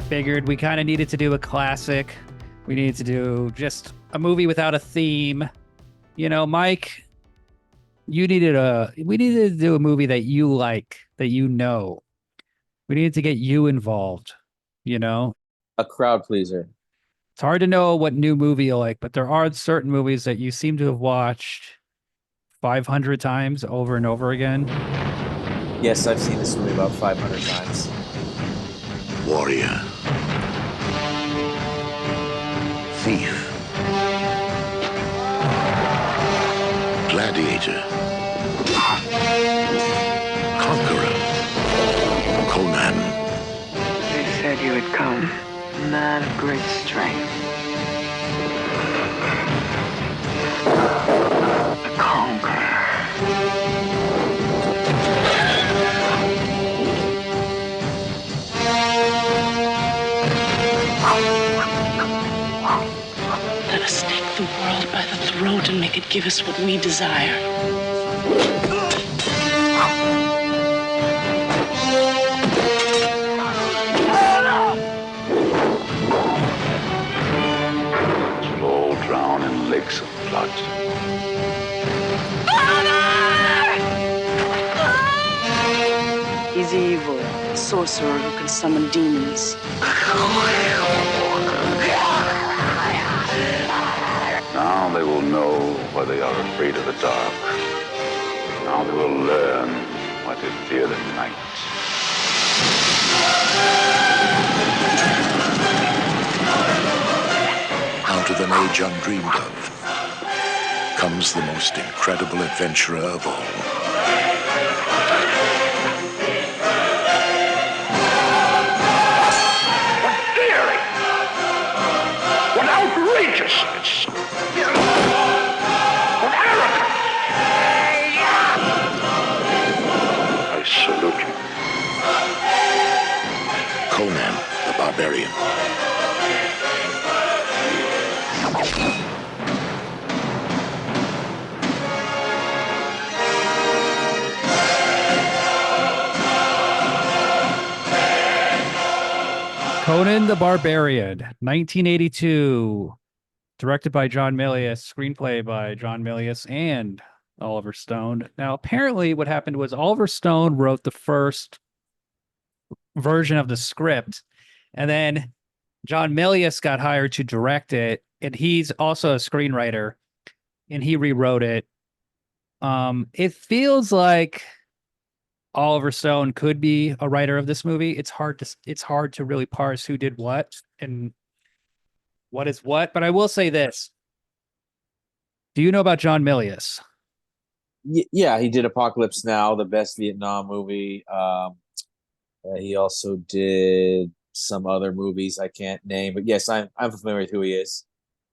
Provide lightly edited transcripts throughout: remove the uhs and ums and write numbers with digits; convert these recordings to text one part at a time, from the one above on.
Figured we kind of needed to do a classic. We needed to do just a movie without a theme. You know, Mike, we needed to do a movie that you like, that you know. We needed to get you involved, you know? A crowd pleaser. It's hard to know what new movie you like, but there are certain movies that you seem to have watched 500 times over and over again. Yes, I've seen this movie about 500 times. Warrior. Thief. Gladiator. Conqueror. Conan. They said you had come, a man of great strength. A conqueror. Let us take the world by the throat and make it give us what we desire. We'll all drown in lakes of blood. He's evil, a sorcerer who can summon demons. Now they will know why they are afraid of the dark. Now they will learn why they fear the night. Out of an age undreamed of comes the most incredible adventurer of all. What outrageousness! What arrogance! I salute you. Conan the Barbarian. Conan the Barbarian, 1982, directed by John Milius, screenplay by John Milius and Oliver Stone. Now, apparently what happened was Oliver Stone wrote the first version of the script, and then John Milius got hired to direct it, and he's also a screenwriter, and he rewrote it. It feels like Oliver Stone could be a writer of this movie. It's hard to really parse who did what and what is what. But I will say this: do you know about John Milius? Yeah, he did Apocalypse Now, the best Vietnam movie. He also did some other movies I can't name, but yes, I'm familiar with who he is.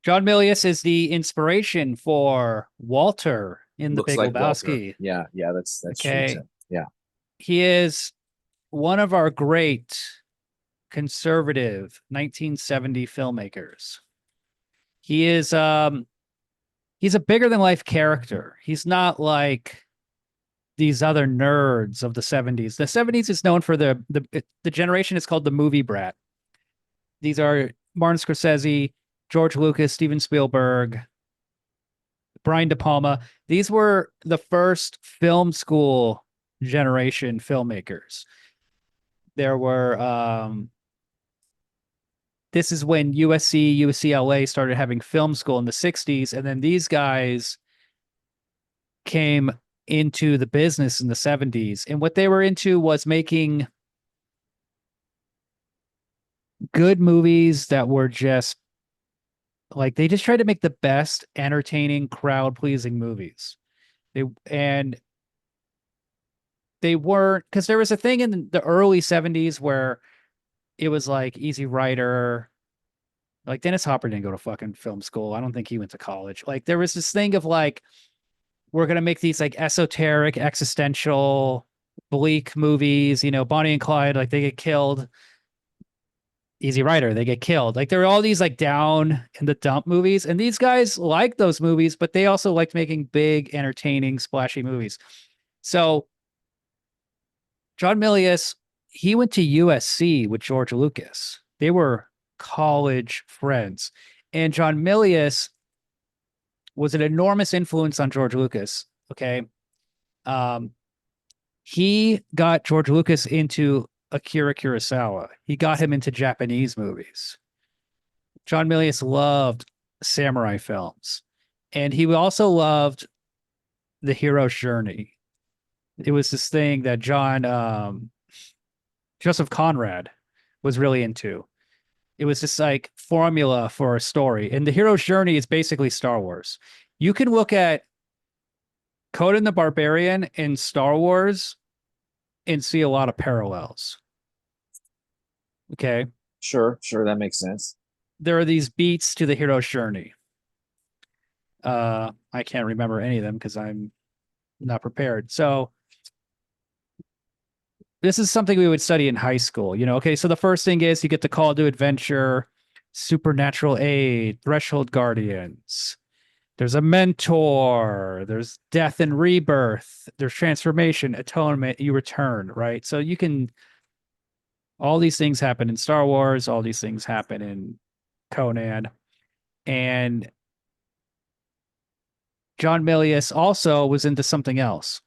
John Milius is the inspiration for Walter in The Looks Big like Lebowski. Walter. Yeah, that's Okay. true. Yeah. He is one of our great conservative 1970 filmmakers. He is he's a bigger than life character. He's not like these other nerds of the 70s. The 70s is known for the generation is called the movie brat. These are Martin Scorsese, George Lucas, Steven Spielberg, Brian De Palma. These were the first film school generation filmmakers. There were this is when USC, UCLA started having film school in the 60s, and then these guys came into the business in the 70s, and what they were into was making good movies that were just like, they just tried to make the best entertaining, crowd-pleasing movies. They weren't, because there was a thing in the early 70s where it was like Easy Rider. Like, Dennis Hopper didn't go to fucking film school. I don't think he went to college. Like, there was this thing of like, we're going to make these like esoteric, existential bleak movies, Bonnie and Clyde, like they get killed. Easy Rider, they get killed. Like there are all these like down in the dump movies, and these guys like those movies, but they also liked making big, entertaining, splashy movies. So John Milius, he went to USC with George Lucas. They were college friends, and John Milius was an enormous influence on George Lucas. Okay, um, he got George Lucas into Akira Kurosawa. He got him into Japanese movies. John Milius loved samurai films, and he also loved the hero's journey. It was this thing that Joseph Conrad was really into. It was this like formula for a story, and the hero's journey is basically Star Wars. You can look at Conan the Barbarian and Star Wars and see a lot of parallels. Okay. Sure, that makes sense. There are these beats to the hero's journey. I can't remember any of them because I'm not prepared. So this is something we would study in high school. Okay, so the first thing is you get the call to adventure, supernatural aid, threshold guardians. There's a mentor, there's death and rebirth, there's transformation, atonement, you return, right? So all these things happen in Star Wars, all these things happen in Conan. And John Milius also was into something else.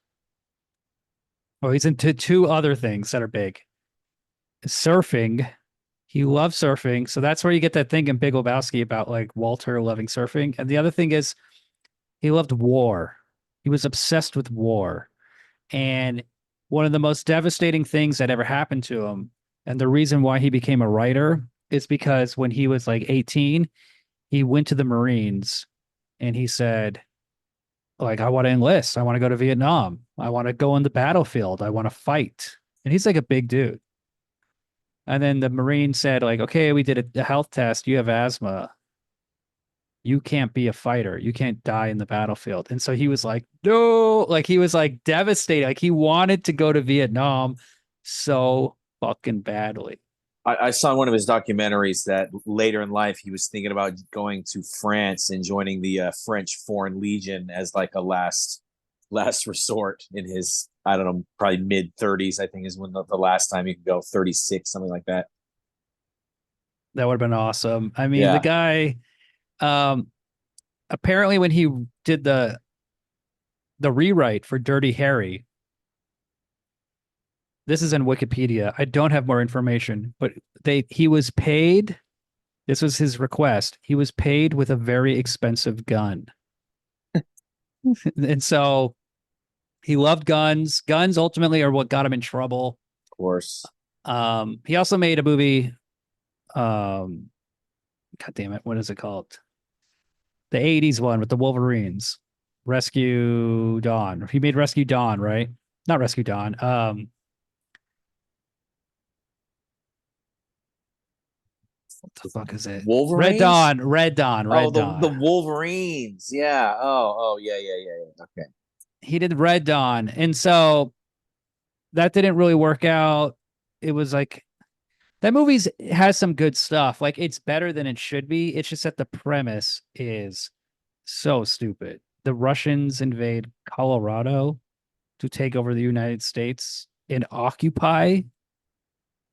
Well, he's into two other things that are big. Surfing. He loves surfing. So that's where you get that thing in Big Lebowski about like Walter loving surfing. And the other thing is he loved war. He was obsessed with war. And one of the most devastating things that ever happened to him, and the reason why he became a writer, is because when he was like 18, he went to the Marines and he said, like, I want to enlist. I want to go to Vietnam. I want to go on the battlefield. I want to fight. And he's like a big dude. And then the Marine said, like, okay, we did a health test. You have asthma. You can't be a fighter. You can't die in the battlefield. And so he was like, no, like he was like devastated. Like he wanted to go to Vietnam so fucking badly. I saw in one of his documentaries that later in life he was thinking about going to France and joining the French Foreign Legion as like a last resort in his, I don't know, probably mid 30s. I think is when the last time he could go, 36, something like that. That would have been awesome. I mean, Yeah. the guy, apparently when he did the rewrite for Dirty Harry, this is in Wikipedia. I don't have more information, but he was paid. This was his request. He was paid with a very expensive gun. And so he loved guns. Guns ultimately are what got him in trouble. Of course. He also made a movie. God damn it. What is it called? The 80s one with the Wolverines. Rescue Dawn. He made Rescue Dawn, right? Not Rescue Dawn. What the fuck is it? Wolverines? Red Dawn. The Wolverines. Yeah. Oh, yeah. Okay. He did Red Dawn. And so that didn't really work out. It was like that movie has some good stuff. Like it's better than it should be. It's just that the premise is so stupid. The Russians invade Colorado to take over the United States and occupy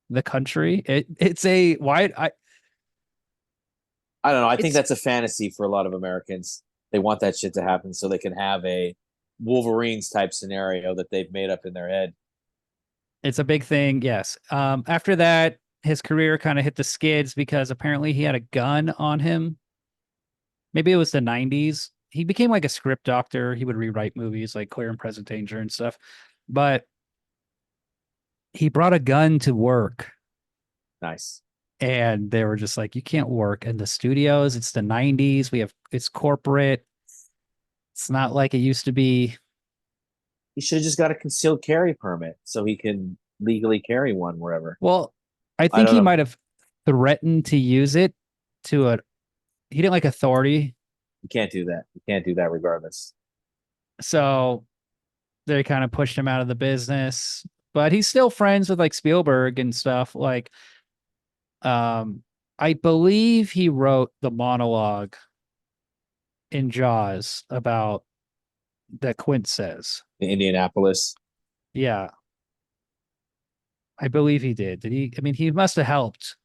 the country. It's a why I don't know. I think that's a fantasy for a lot of Americans. They want that shit to happen so they can have a Wolverines type scenario that they've made up in their head. It's a big thing, yes. After that, his career kind of hit the skids because apparently he had a gun on him. Maybe it was the 90s. He became like a script doctor. He would rewrite movies like Clear and Present Danger and stuff. But he brought a gun to work. Nice. And they were just like, you can't work in the studios. It's the 90s. It's corporate. It's not like it used to be. He should have just got a concealed carry permit so he can legally carry one wherever. Well, I think he might have threatened to use it he didn't like authority. You can't do that. You can't do that regardless. So They kind of pushed him out of the business, but he's still friends with like Spielberg and stuff. Like, I believe he wrote the monologue in Jaws about that Quint says. In Indianapolis. Yeah, I believe he did. Did he? I mean, he must have helped.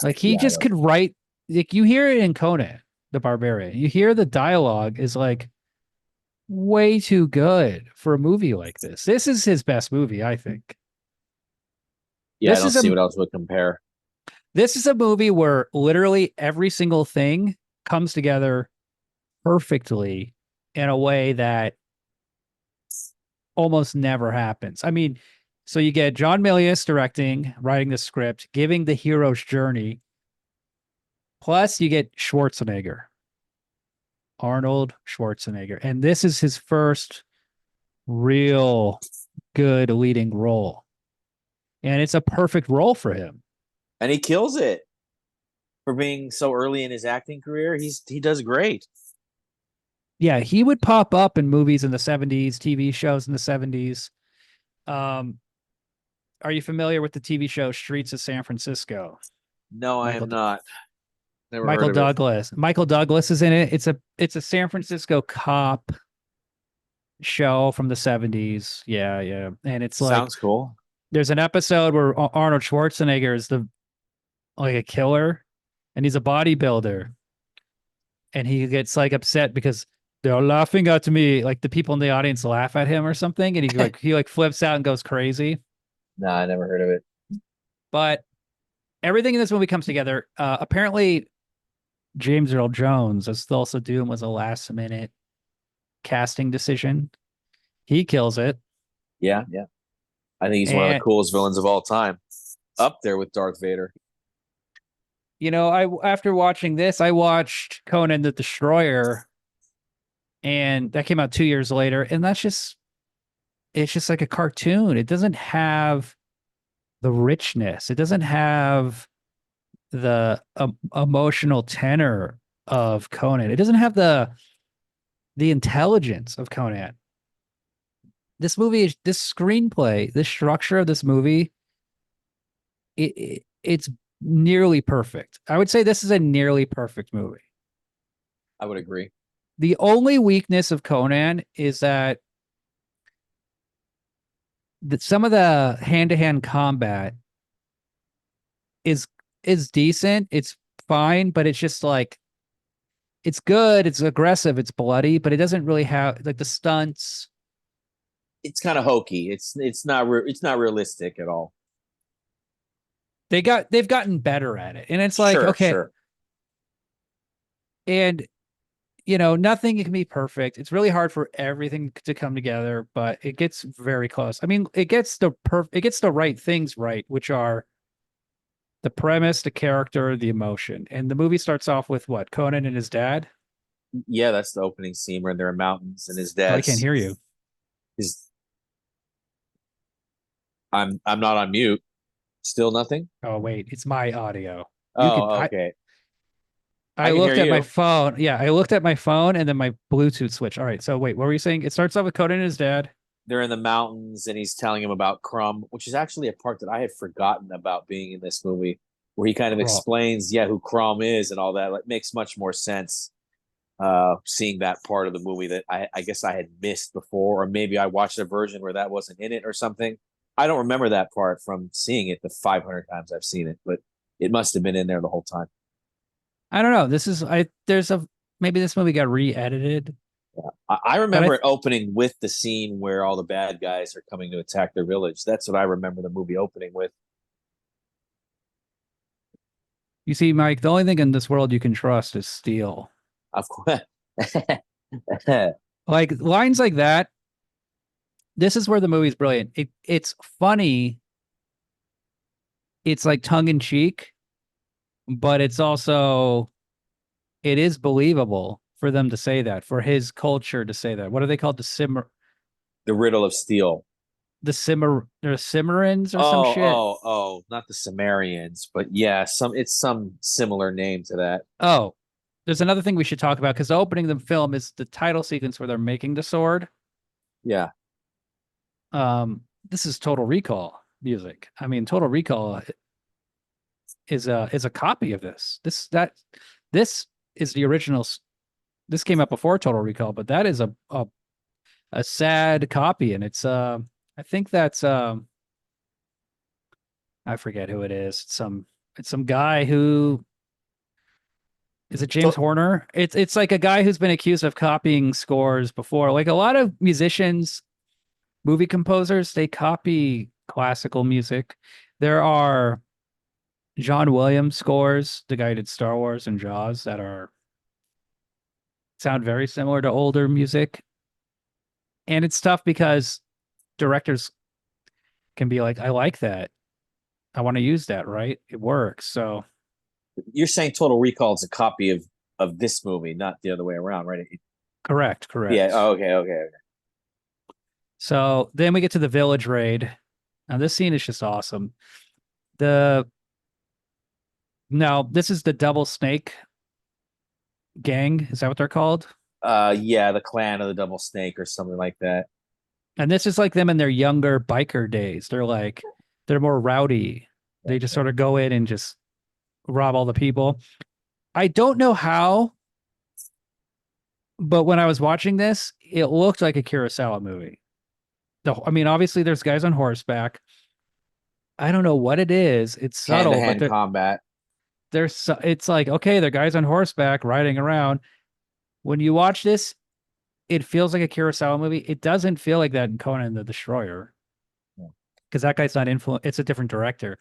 Like, he Yeah, I just don't- could write. Like, you hear it in Conan the Barbarian. You hear the dialogue is like way too good for a movie like this. This is his best movie, I think. yeah, I This don't is a see what else would compare. this is a movie where literally every single thing comes together perfectly in a way that almost never happens. I mean, so you get John Milius directing, writing the script, giving the hero's journey, plus you get Schwarzenegger, Arnold Schwarzenegger. And this is his first real good leading role. And it's a perfect role for him. And he kills it for being so early in his acting career. He does great. Yeah, he would pop up in movies in the 70s, TV shows in the 70s. Are you familiar with the TV show Streets of San Francisco? No, I Michael am not. Never Michael heard of it. Douglas. Michael Douglas is in it. It's a San Francisco cop show from the 70s. Yeah, yeah. And it's like Sounds cool. there's an episode where Arnold Schwarzenegger is the like a killer and he's a bodybuilder. And he gets like upset because they're laughing at me. Like the people in the audience laugh at him or something. And he flips out and goes crazy. No, I never heard of it. But everything in this movie comes together. Apparently James Earl Jones as Thulsa Doom was a last minute casting decision. He kills it. Yeah, yeah. I think he's one of the And, coolest villains of all time. Up there with Darth Vader. you know, after watching this, I watched Conan the Destroyer, and that came out 2 years later, and it's just like a cartoon. It doesn't have the richness. It doesn't have the emotional tenor of Conan. It doesn't have the intelligence of Conan. This screenplay, this structure of this movie, it's nearly perfect. I would say this is a nearly perfect movie. I would agree. The only weakness of Conan is that some of the hand-to-hand combat is decent. It's fine, but it's just like it's good, it's aggressive, it's bloody, but it doesn't really have like the stunts. It's kind of hokey. It's not realistic at all. They've gotten better at it. And it's like, Sure, okay. sure. And you know, nothing can be perfect. It's really hard for everything to come together, but it gets very close. I mean, it gets the right things right, which are the premise, the character, the emotion. And the movie starts off with what? Conan and his dad? Yeah, that's the opening scene where they're in mountains and his Oh, I dad's can't hear you. his I'm not on mute. Still nothing? Oh, wait, it's my audio. Oh, okay. I can looked hear at my you. phone. Yeah, I looked at my phone and then my Bluetooth switch. All right. So wait, what were you saying? It starts off with Conan and his dad. They're in the mountains and he's telling him about Crumb, which is actually a part that I had forgotten about being in this movie, where he kind of explains, who Crumb is and all that. It makes much more sense seeing that part of the movie that I guess I had missed before, or maybe I watched a version where that wasn't in it or something. I don't remember that part from seeing it the 500 times I've seen it, but it must have been in there the whole time. I don't know. Maybe this movie got re-edited. Yeah. I remember it opening with the scene where all the bad guys are coming to attack their village. That's what I remember the movie opening with. You see, Mike, the only thing in this world you can trust is steel. Of course. Like lines like that. This is where the movie's brilliant. It's funny. It's like tongue in cheek, but it is believable for them to say that, for his culture to say that. What are they called? The riddle of steel. The Cimmerians or some shit. Oh, not the Cimmerians, but yeah, it's some similar name to that. Oh, there's another thing we should talk about, because the opening of the film is the title sequence where they're making the sword. Yeah. This is Total Recall music. I mean, Total Recall is a copy of this. This is the original. This came out before Total Recall, but that is a sad copy, and it's I think that's I forget who it is. It's some guy who is it James So- Horner? It's like a guy who's been accused of copying scores before. Like a lot of musicians, movie composers, they copy classical music. There are John Williams scores, the guy who did Star Wars and Jaws, that are sound very similar to older music. And it's tough because directors can be like, I like that. I want to use that, right? It works. So You're saying Total Recall is a copy of this movie, not the other way around, right? correct. Yeah. Oh, okay. So then we get to the village raid. Now this scene is just awesome. This is the Double Snake gang. Is that what they're called? Yeah, the Clan of the Double Snake or something like that. And this is like them in their younger biker days. They're more rowdy. They just sort of go in and just rob all the people. I don't know how, but when I was watching this, it looked like a Kurosawa movie. I mean, obviously there's guys on horseback. I don't know what it is. It's subtle, but Hand-to-hand combat. it's like, okay, they're guys on horseback riding around. When you watch this, it feels like a Kurosawa movie. It doesn't feel like that in Conan the Destroyer. Because that guy's not it's a different director.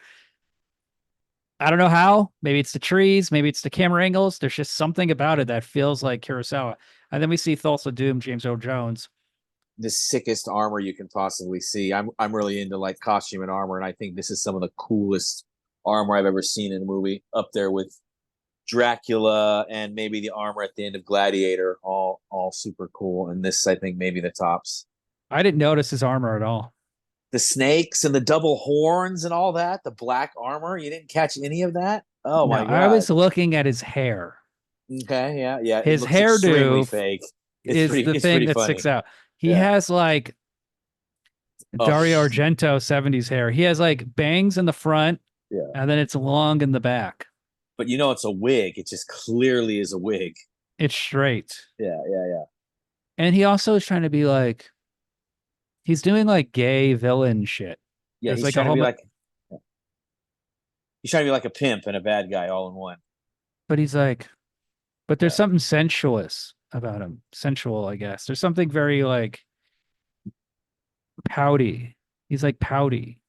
I don't know how. Maybe it's the trees, maybe it's the camera angles. There's just something about it that feels like Kurosawa. And then we see Thulsa Doom, James Earl Jones. The sickest armor you can possibly see. I'm really into like costume and armor, and I think this is some of the coolest armor I've ever seen in a movie, up there with Dracula and maybe the armor at the end of Gladiator. All super cool. And this, I think, maybe the tops. I didn't notice his armor at all. The snakes and the double horns and all that, the black armor. You didn't catch any of that? Oh my god! I was looking at his hair. Okay, yeah. His it looks extremely hairdo fake. is the thing that sticks out. He has like Dario Argento 70s hair. He has like bangs in the front, and then it's long in the back. But you know it's a wig. It just clearly is a wig. It's straight. Yeah. And he also is trying to be like, he's doing like gay villain shit. Yeah, he's trying to be like a pimp and a bad guy all in one. But he's like, but there's something sensuous about him. Sensual, I guess. There's something very like pouty. He's like pouty.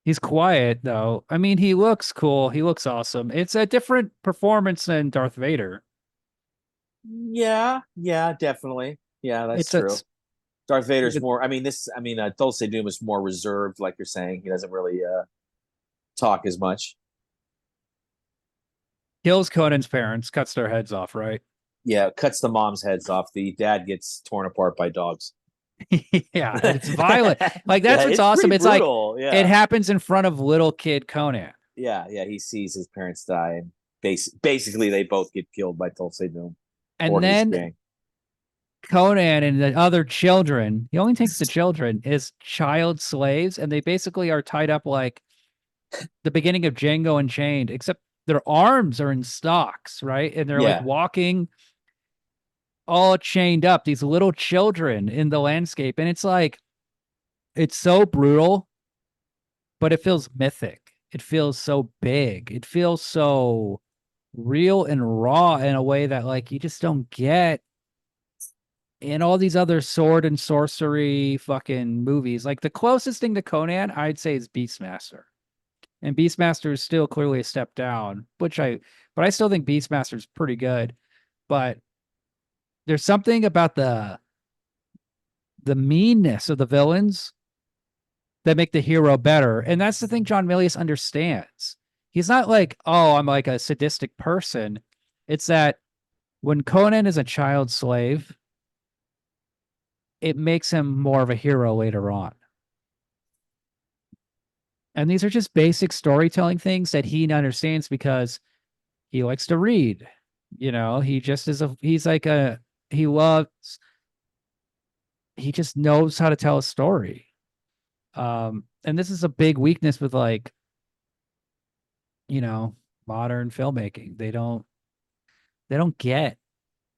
He's quiet though. I mean, he looks cool. He looks awesome. It's a different performance than Darth Vader. Yeah, definitely. Yeah, that's true. Darth Vader's more. Dulce Doom is more reserved, like you're saying. He doesn't really talk as much. Kills Conan's parents, cuts their heads off, right? Yeah, cuts the mom's heads off. The dad gets torn apart by dogs. Yeah, it's violent. Like that's what's awesome. It's brutal. Like it happens in front of little kid Conan. Yeah. He sees his parents die, and basically they both get killed by Dulce Doom. And then Conan and the other children, he only takes the children as child slaves, and they basically are tied up like the beginning of Django Unchained, except their arms are in stocks, right? And they're like walking all chained up, these little children in the landscape. And it's like, it's so brutal, but it feels mythic. It feels so big. It feels so real and raw in a way that like you just don't get in all these other sword and sorcery fucking movies. Like the closest thing to Conan, I'd say, is Beastmaster. And Beastmaster is still clearly a step down, but I still think Beastmaster is pretty good. But there's something about the meanness of the villains that make the hero better. And that's the thing John Milius understands. He's not like, oh, I'm like a sadistic person. It's that when Conan is a child slave, it makes him more of a hero later on. And these are just basic storytelling things that he understands because he likes to read. You know, he just is he just knows how to tell a story. And this is a big weakness with like, you know, modern filmmaking. They don't get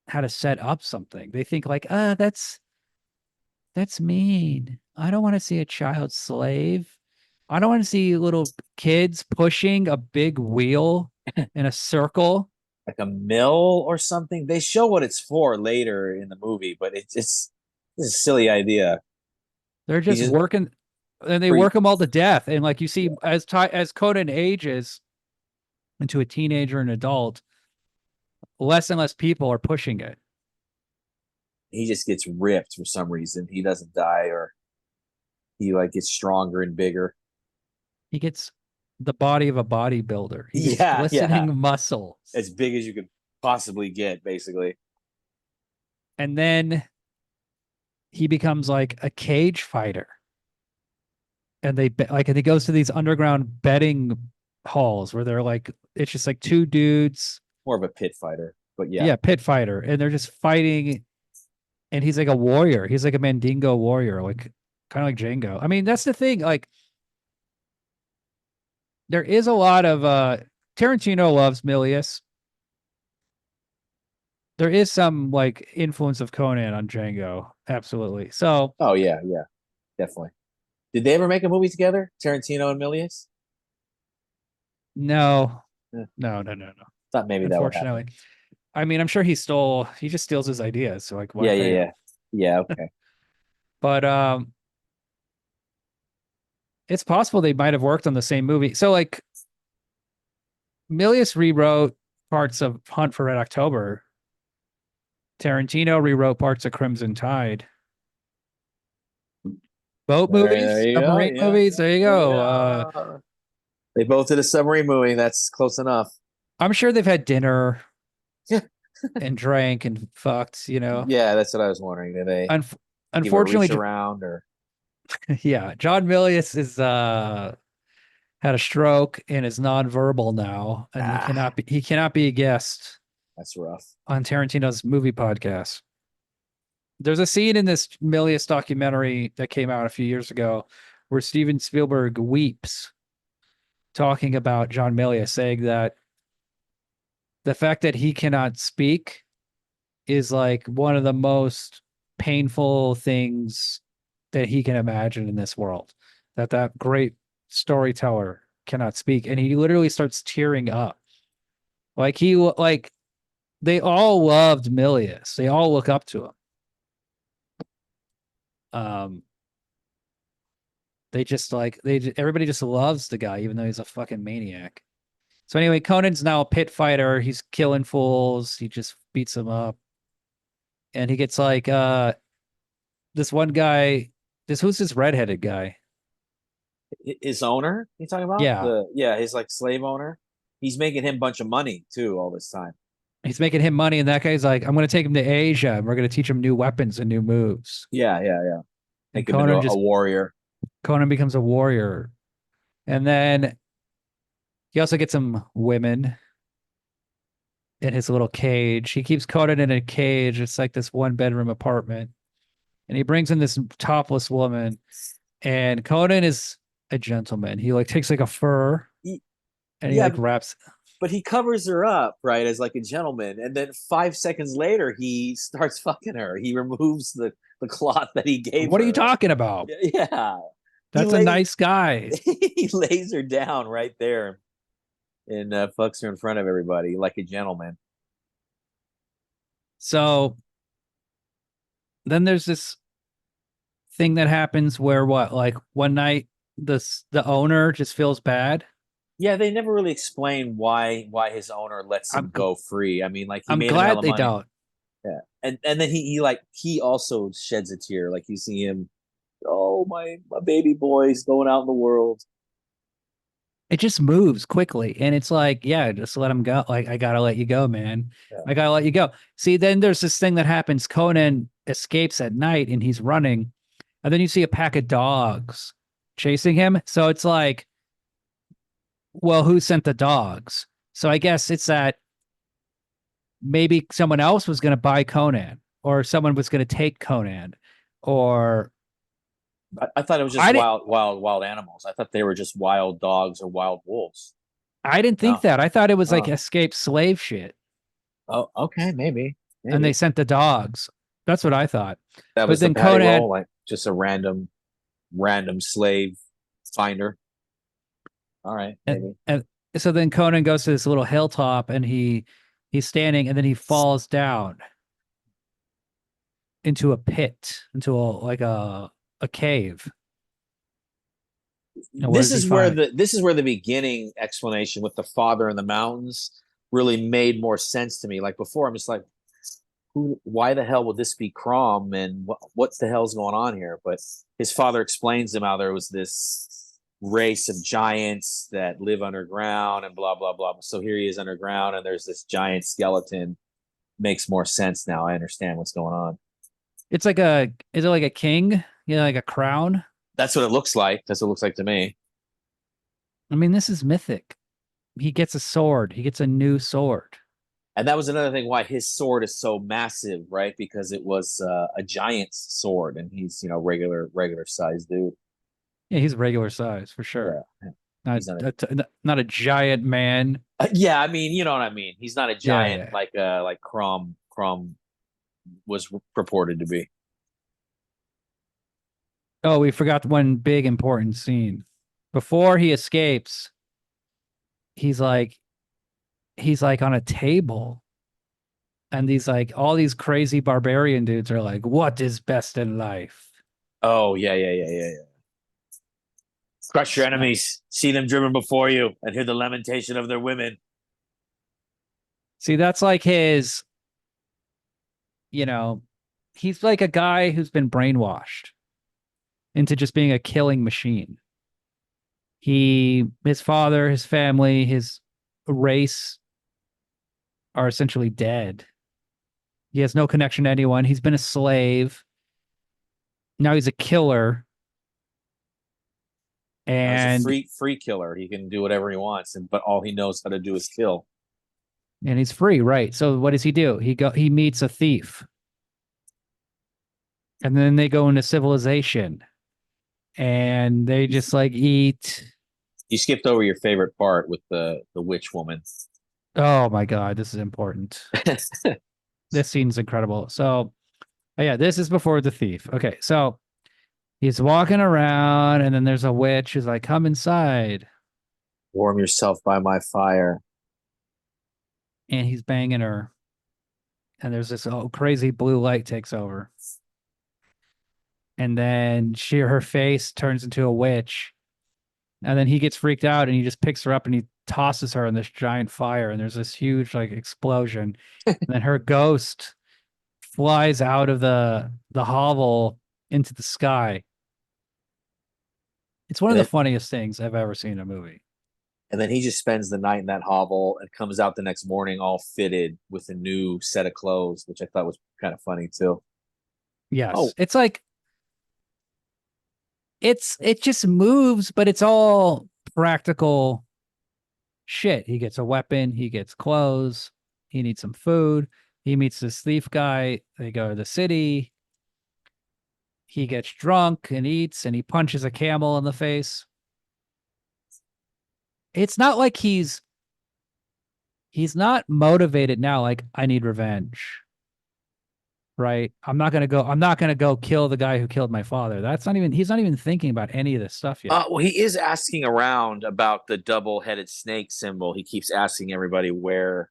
how to set up something. They think like, that's mean. I don't want to see a child slave. I don't want to see little kids pushing a big wheel in a circle. Like a mill or something. They show what it's for later in the movie, but it's a silly idea. They're He's just just working, and they free. work them all to death. And like you see, as Conan ages into a teenager and adult, less and less people are pushing it. He just gets ripped for some reason. He doesn't die, or he like gets stronger and bigger. He gets the body of a bodybuilder. He gets Yeah, yeah. glistening muscles. As big as you could possibly get, basically. And then he becomes like a cage fighter. And and he goes to these underground betting halls where they're like, it's just like two dudes. More of a pit fighter, but yeah. Yeah, pit fighter. And they're just fighting. And he's like a warrior. He's like a Mandingo warrior, like kind of like Django. I mean, that's the thing. Like, there is a lot of Tarantino loves Milius. There is some like influence of Conan on Django, absolutely. So, Oh yeah, yeah, definitely. Did they ever make a movie together, Tarantino and Milius? no, Eh, no. Thought maybe that would happen. Unfortunately, I mean, I'm sure he just steals his ideas. So, like, why Yeah, pay yeah, him? yeah, yeah. Okay. But it's possible they might have worked on the same movie. So, like, Milius rewrote parts of Hunt for Red October. Tarantino rewrote parts of Crimson Tide. Boat There movies, you go. submarine Yeah, movies. There you go. yeah. They both did a submarine movie. That's close enough. I'm sure they've had dinner Yeah, and drank and fucked. yeah. That's what I was wondering. Did they Unf- give a reach Unfortunately, around, or yeah, John Milius is had a stroke and is nonverbal now, and ah, he cannot be a guest that's rough. on Tarantino's movie podcast. There's a scene in this Milius documentary that came out a few years ago where Steven Spielberg weeps talking about John Milius, saying that the fact that he cannot speak is like one of the most painful things that he can imagine in this world. That great storyteller cannot speak, and he literally starts tearing up. Like they all loved Milius. They all look up to him. Um, everybody just loves the guy, even though he's a fucking maniac. So anyway, Conan's now a pit fighter. He's killing fools. He just beats them up, and he gets like this one guy. Who's this redheaded guy? His owner, you talking about? Yeah, His like slave owner. He's making him a bunch of money too all this time. he's making him money, and that guy's like, I'm going to take him to Asia, and we're going to teach him new weapons and new moves. Yeah, yeah, yeah. And Make him into a warrior. Conan becomes a warrior, and then he also gets some women in his little cage. He keeps Conan in a cage. It's like this 1 bedroom apartment, and he brings in this topless woman, and Conan is a gentleman. He like takes like a fur and he Yeah, like wraps. but he covers her up, right, as like a gentleman, and then 5 seconds later he starts fucking her. He removes the cloth that he gave What are her. you talking about? Yeah. That's a nice guy. He lays her down right there and fucks her in front of everybody like a gentleman. So then there's this thing that happens where like one night the owner just feels bad. Yeah, they never really explain why his owner lets him go free. I mean, like he I'm made him hella glad they money. don't. Yeah, and then he also sheds a tear. Like you see him, oh my baby boy's going out in the world. It just moves quickly, and it's like, yeah, just let him go. Like, I gotta let you go, man. Yeah. I gotta let you go. See, then there's this thing that happens. Conan escapes at night and he's running, and then you see a pack of dogs chasing him. So it's like, well, who sent the dogs? So I guess it's that maybe someone else was going to buy Conan, or someone was going to take Conan, or I thought it was just I didn't wild animals. I thought they were just wild dogs or wild wolves. I didn't think No. that. I thought it was like Oh, escaped slave shit. oh, okay, And they maybe sent the dogs. That's what I thought. that But was the then patty Conan roll, like just a random slave finder. All right, maybe. and so then Conan goes to this little hilltop and he's standing and then he falls down into a pit, into a cave. And what does he find? This is where the beginning explanation with the father in the mountains really made more sense to me. Like before, I'm just like, why the hell would this be Crom, and what the hell's going on here? But his father explains to him how there was this race of giants that live underground and blah blah blah. So here he is underground, and there's this giant skeleton. Makes more sense now. I understand what's going on. It's like is it like a king? Yeah, like a crown? That's what it looks like. That's what it looks like to me. I mean, this is mythic. He gets a sword. He gets a new sword. And that was another thing why his sword is so massive, right? Because it was a giant's sword, and he's regular sized dude. Yeah, he's regular size for sure. Yeah, Not he's not not a giant man. yeah, I mean, you know what I mean. He's not a Yeah, giant yeah. like Crom was purported to be. Oh, we forgot one big important scene. Before he escapes, he's like on a table. And these like all these crazy barbarian dudes are like, what is best in life? Oh yeah. Crush your enemies, see them driven before you, and hear the lamentation of their women. See, that's like his, you know, he's like a guy who's been brainwashed into just being a killing machine. His father, his family, his race are essentially dead. He has no connection to anyone. He's been a slave. Now he's a killer. Now he's a And free killer. He can do whatever he wants, but all he knows how to do is kill. he's free, right? So what does he do? He meets a thief. And then they go into civilization. And they just like eat. You skipped over your favorite part with the witch woman. Oh my God, this is important. This scene's incredible. So, oh yeah, this is before the thief. Okay, so he's walking around, and then there's a witch who's like, "Come inside," Warm yourself by my fire. and he's banging her, and there's this crazy blue light takes over, and then her face turns into a witch, and then he gets freaked out, and he just picks her up and he tosses her in this giant fire, and there's this huge like explosion, and then her ghost flies out of the hovel into the sky. It's one of And the then, funniest things I've ever seen in a movie. and then he just spends the night in that hovel and comes out the next morning all fitted with a new set of clothes, which I thought was kind of funny too. Yes. Oh, It's like it just moves, but it's all practical shit. He gets a weapon, he gets clothes, he needs some food, he meets this thief guy, they go to the city, he gets drunk and eats, and he punches a camel in the face. It's not like he's not motivated now like I need revenge. Right? I'm not gonna go kill the guy who killed my father. He's not even thinking about any of this stuff yet. well, he is asking around about the double-headed snake symbol. He keeps asking everybody where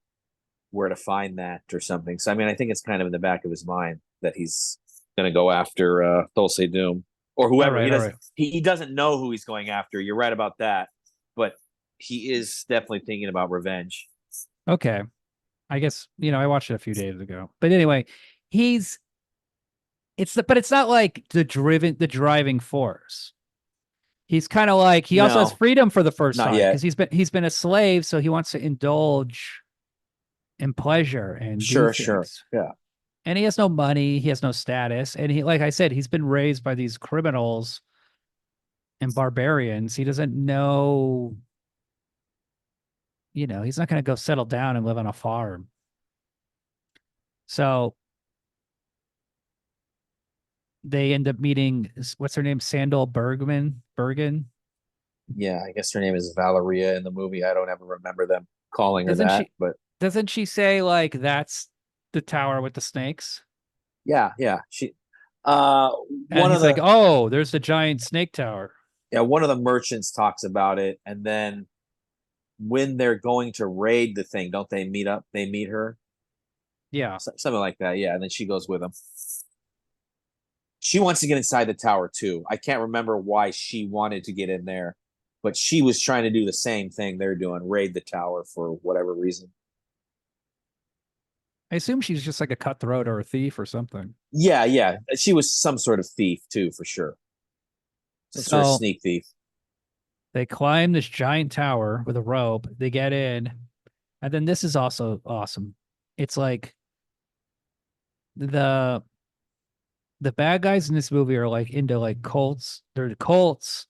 to find that or something. So I mean, I think it's kind of in the back of his mind that he's going to go after Dulce Doom or whoever. All right. He doesn't know who he's going after. You're right about that, but he is definitely thinking about revenge. Okay. I guess, I watched it a few days ago. But anyway, but it's not like the driving force. He's kind of like he also has No, freedom for the first not time yet. because he's been a slave, so he wants to indulge in pleasure and do Sure. things. Yeah. And he has no money, he has no status, and he, like I said, he's been raised by these criminals and barbarians. He doesn't know, he's not going to go settle down and live on a farm. So they end up meeting, what's her name? Sandal Bergen. Yeah, I guess her name is Valeria in the movie. I don't ever remember them calling her Doesn't that, she but doesn't she say like that's the tower with the snakes? yeah. And One of he's like, the "Oh, there's the giant snake tower." one of the merchants talks about it, and then when they're going to raid the thing, don't they meet up? They meet her, Yeah. something like that. Yeah, and then she goes with them. She wants to get inside the tower too. I can't remember why she wanted to get in there, but she was trying to do the same thing they're doing, raid the tower for whatever reason. I assume she's just like a cutthroat or a thief or something. Yeah. She was some sort of thief too, for sure. Some sort of So sneak thief. they climb this giant tower with a rope. They get in. And then this is also awesome. It's like the the bad guys in this movie are like into like cults. They're cults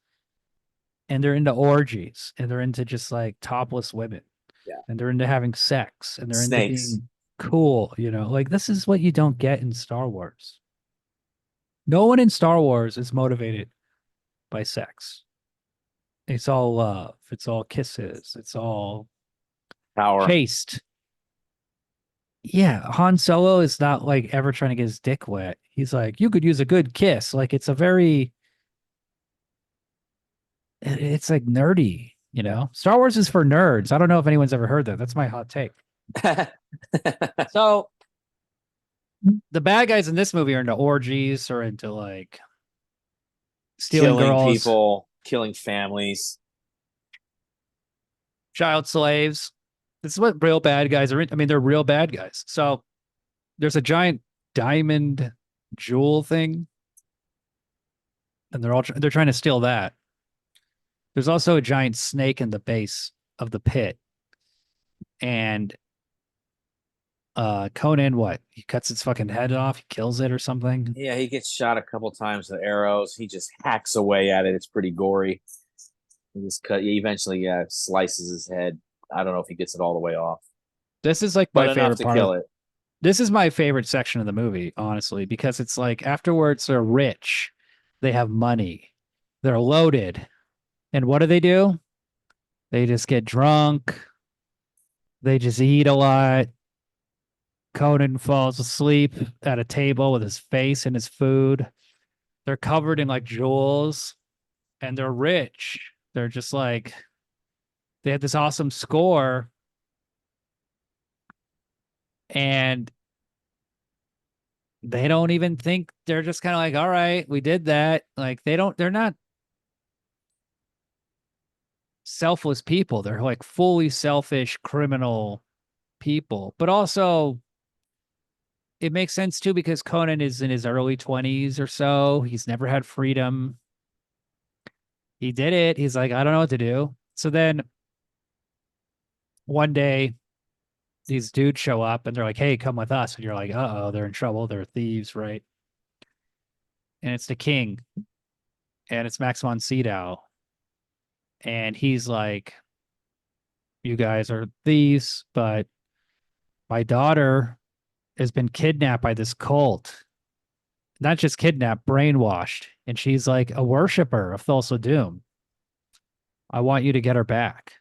and they're into orgies and they're into just like topless women. Yeah. And they're into having sex and they're into Snakes. being cool, you know. Like this is what you don't get in Star Wars. No one in Star Wars is motivated by sex. It's all love. It's all kisses. It's all Power. chaste. Yeah, Han Solo is not like ever trying to get his dick wet. He's like, you could use a good kiss. Like it's a very, it's like nerdy, you know? Star Wars is for nerds. I don't know if anyone's ever heard that. That's my hot take. So the bad guys in this movie are into orgies or into like stealing Killing girls, people, killing families. child slaves. This is what real bad guys are in. I mean, they're real bad guys. So there's a giant diamond jewel thing, and they're trying to steal that. There's also a giant snake in the base of the pit, and Conan, what? He cuts its fucking head off, he kills it or something. Yeah, he gets shot a couple times with arrows. He just hacks away at it. It's pretty gory. He eventually, slices his head. I don't know if he gets it all the way off, This is like but my enough favorite to part kill of it. this is my favorite section of the movie, honestly, because it's like afterwards they're rich, they have money, they're loaded, and what do? They just get drunk, they just eat a lot. Conan falls asleep at a table with his face in his food. They're covered in like jewels and they're rich. They're just like, they have this awesome score. And they don't even think, they're just kind of like, all right, we did that. Like they're not selfless people. They're like fully selfish criminal people. But also, it makes sense too because Conan is in his early 20s or so. He's never had freedom. He did it. He's like, I don't know what to do. So then one day, these dudes show up and they're like, hey, come with us. And you're like, uh-oh, they're in trouble. They're thieves, right? And it's the king. And it's Max von Sydow. And he's like, you guys are thieves, but my daughter has been kidnapped by this cult. Not just kidnapped, brainwashed. And she's like a worshiper of Thulsa Doom. I want you to get her back.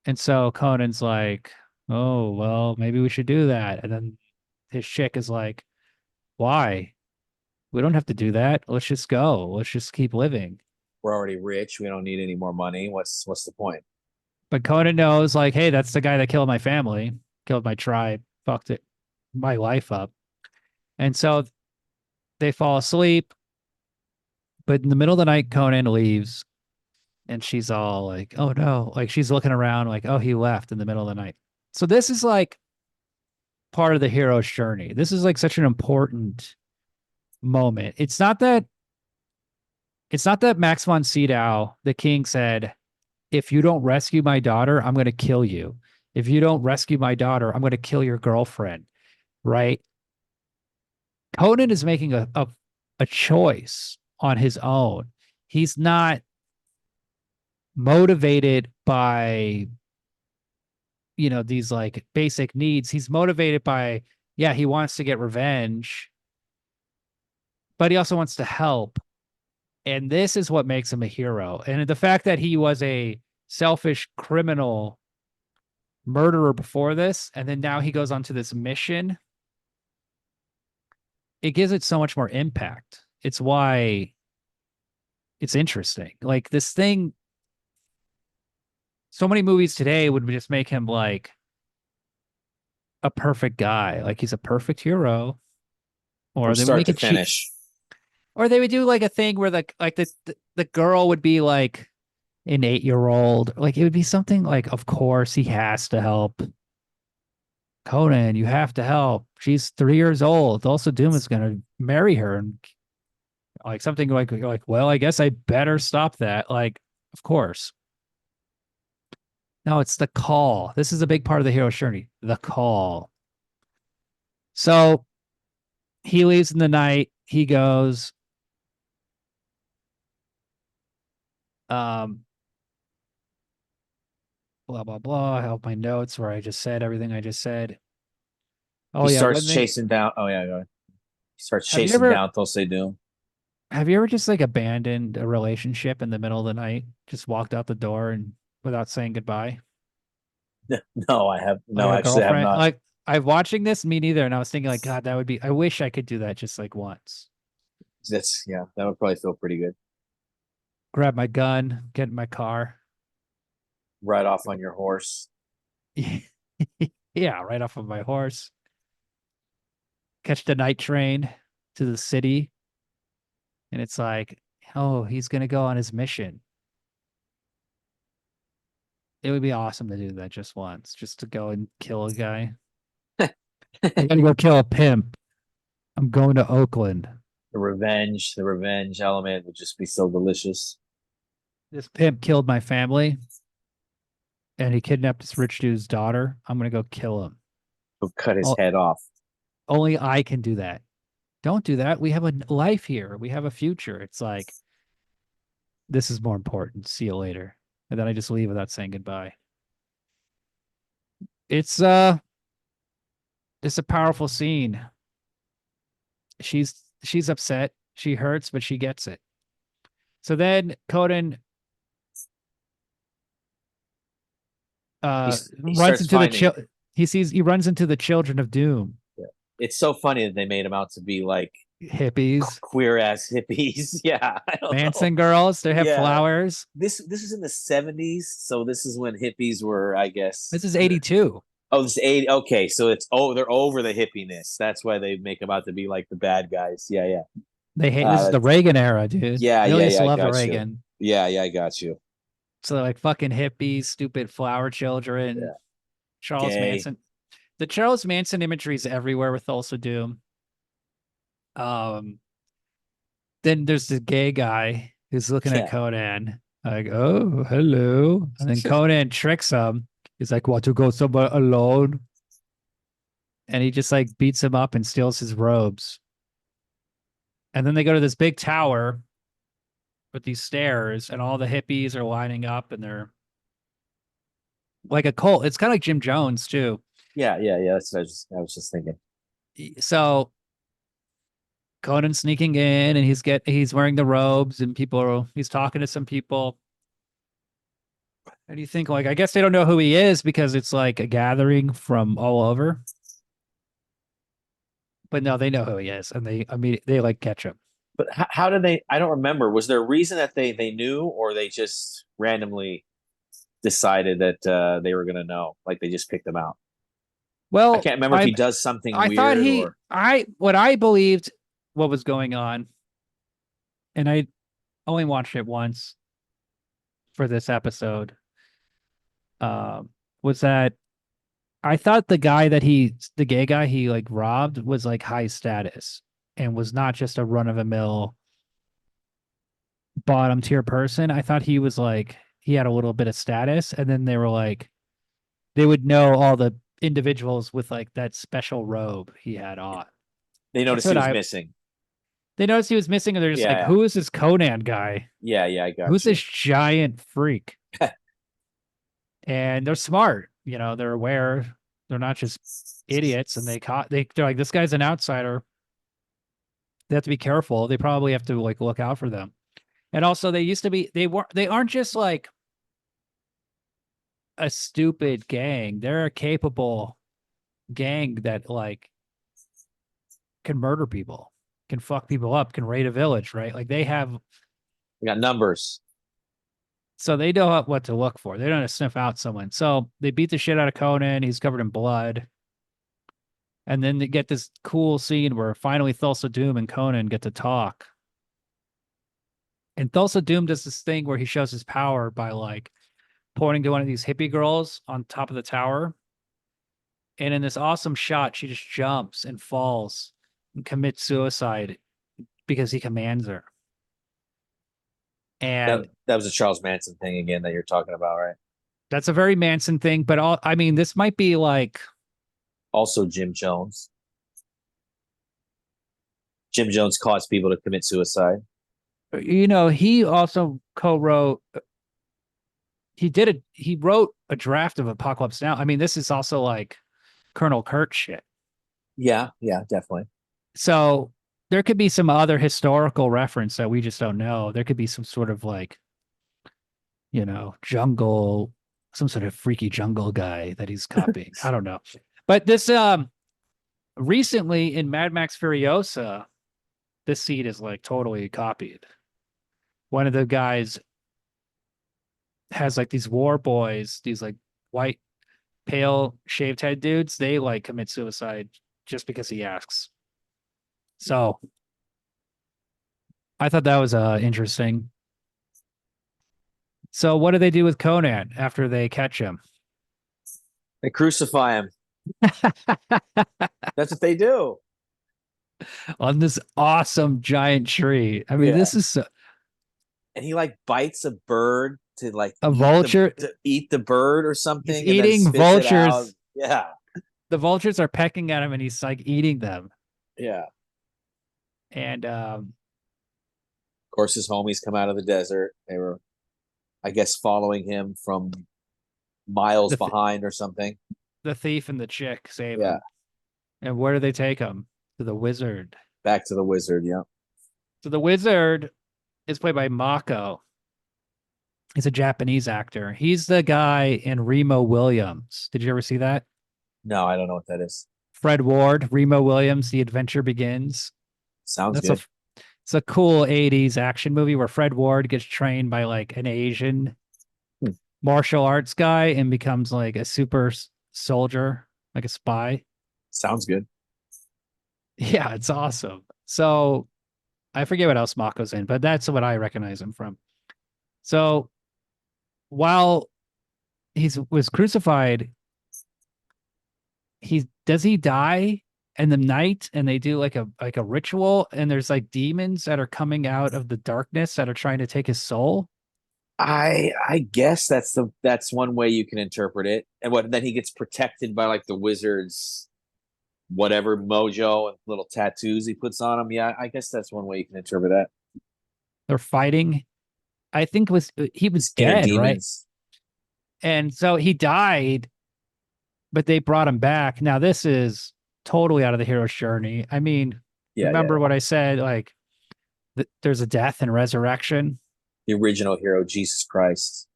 And so Conan's like, oh, well, maybe we should do that. And then his chick is like, why? We don't have to do that. Let's just go. Let's just keep living. We're already rich. We don't need any more money. What's the point? But Conan knows, like, hey, that's the guy that killed my family, killed my tribe, fucked it, my life up. And so they fall asleep. But in the middle of the night, Conan leaves and she's all like, oh no. Like she's looking around like, oh, he left in the middle of the night. So this is like part of the hero's journey. This is like such an important moment. It's not that Max von Sydow, the king, said, if you don't rescue my daughter, I'm going to kill you. If you don't rescue my daughter, I'm going to kill your girlfriend. Right? Conan is making a choice on his own. He's not motivated by, these like basic needs. He's motivated by, yeah, he wants to get revenge but he also wants to help. And this is what makes him a hero. And the fact that he was a selfish criminal murderer before this, and then now he goes on to this mission, it gives it so much more impact. It's why it's interesting. Like this thing, so many movies today would just make him like a perfect guy. Like he's a perfect hero. Or From they would start make to it cheap. finish. Or they would do like a thing where the girl would be like an 8-year-old. Like it would be something like, of course he has to help. Conan, you have to help. She's 3 years old. Also, Doom is gonna marry her, and like something like, well, I guess I better stop that. Like, of course. No, it's the call. This is a big part of the hero's journey. The call. So he leaves in the night. He goes, blah blah blah. I have my notes where I just said everything I just said. Oh He yeah, starts chasing down. Oh yeah, go ahead. He starts have you chasing ever down Tulsa Doom. have you ever just like abandoned a relationship in the middle of the night? Just walked out the door and without saying goodbye? No, I have Like no. a Actually, I have girlfriend? not. Like I'm watching this, me neither. And I was thinking, like, God, that would be, I wish I could do that just like once. That's yeah. That would probably feel pretty good. Grab my gun, get in my car. Ride off on your horse. Yeah, right off of my horse. Catch the night train to the city. And it's like, oh, he's going to go on his mission. It would be awesome to do that just once, just to go and kill a guy. I'm going to go kill a pimp. I'm going to Oakland. The revenge element would just be so delicious. This pimp killed my family and he kidnapped this rich dude's daughter. I'm going to go kill him. He'll cut his Oh, head off. only I can do that. Don't do that. We have a life here. We have a future. It's like, this is more important. See you later. And then I just leave without saying goodbye. It's a powerful scene. She's upset. She hurts, but she gets it. So then Conan He runs starts into finding. he runs into the children of doom. Yeah. It's so funny that they made him out to be like Hippies. queer ass hippies. Yeah, I don't know. Manson girls. They have Yeah. flowers. This is in the 70s, so this is when hippies were, I guess. This is 82. Oh, this is 80. Okay, so they're over the hippiness. That's why they make them out to be like the bad guys. Yeah, yeah. They hate this is the Reagan era, dude. Yeah, They yeah, used yeah. to I love the got you. Reagan. Yeah, yeah, I got you. So like fucking hippies, stupid flower children, Yeah. Charles Gay. Manson. The Charles Manson imagery is everywhere with also Doom. Then there's the gay guy who's looking Yeah. at Conan, like, oh, hello. And then Conan tricks him. He's like, want to go somewhere alone? And he just like beats him up and steals his robes. And then they go to this big tower with these stairs, and all the hippies are lining up and they're like a cult. It's kind of like Jim Jones, too. Yeah, yeah, yeah. That's what I was just thinking. So Conan's sneaking in and he's wearing the robes and he's talking to some people. And you think, like, I guess they don't know who he is because it's like a gathering from all over. But no, they know who he is, and they like catch him. But how did they? I don't remember. Was there a reason that they knew, or they just randomly decided that they were going to know? Like they just picked them out. Well, I can't remember if he does something I weird thought or what I believed what was going on, and I only watched it once for this episode, was that I thought the gay guy he like robbed was like high status and was not just a run of a mill bottom tier person. I thought he was like, he had a little bit of status, and then they were like, they would know all the individuals with like that special robe he had on. they noticed he was missing. They noticed he was missing, and they're just like, Yeah. who is this Conan guy? Yeah, yeah, I got Who's you. this giant freak? And they're smart, they're aware. They're not just idiots, and they're like, this guy's an outsider. They have to be careful. They probably have to like look out for them. And also they aren't just like a stupid gang. They're a capable gang that like can murder people, can fuck people up, can raid a village, right? Like they have, We got numbers. so they know what to look for. They don't know to sniff out someone. So they beat the shit out of Conan. He's covered in blood. And then they get this cool scene where finally Thulsa Doom and Conan get to talk. And Thulsa Doom does this thing where he shows his power by like pointing to one of these hippie girls on top of the tower. And in this awesome shot, she just jumps and falls and commits suicide because he commands her. And That was a Charles Manson thing again that you're talking about, right? that's a very Manson thing. But I mean, this might be like, Also, Jim Jones. Jim Jones caused people to commit suicide. he also co-wrote, he wrote a draft of Apocalypse Now. I mean, this is also like Colonel Kurt shit. Yeah, definitely. So there could be some other historical reference that we just don't know. There could be some sort of like, jungle, some sort of freaky jungle guy that he's copying. I don't know. But this recently in Mad Max Furiosa, this scene is like totally copied. One of the guys has like these war boys, these like white, pale, shaved head dudes. They like commit suicide just because he asks. So I thought that was interesting. So what do they do with Conan after they catch him? They crucify him. That's what they do. On this awesome giant tree. I mean, Yeah. this is And he like bites a bird to like a eat vulture. to eat the bird or something. He's and then eating spits it out. vultures. Yeah. The vultures are pecking at him and he's like eating them. Yeah. And Of course, his homies come out of the desert. They were, I guess, following him from miles behind or something. the thief and the chick save Yeah. him. And where do they take him? To the wizard. Back to the wizard. Yeah. So the wizard is played by Mako. He's a Japanese actor. He's the guy in Remo Williams. Did you ever see that? No, I don't know what that is. Fred Ward, Remo Williams, The Adventure Begins. Sounds good. It's a cool 80s action movie where Fred Ward gets trained by like an Asian martial arts guy and becomes like a super soldier, like a spy. Sounds good. Yeah, it's awesome. So I forget what else Mako's in, but that's what I recognize him from. So while he was crucified, does he die in the night and they do like a ritual and there's like demons that are coming out of the darkness that are trying to take his soul? I guess that's one way you can interpret it. And then he gets protected by like the wizard's whatever mojo and little tattoos he puts on him. Yeah, I guess that's one way you can interpret that. They're fighting. I think he was dead, right? And so he died, but they brought him back. Now this is totally out of the hero's journey. I mean, remember what I said? Like, there's a death and resurrection. The original hero, Jesus Christ.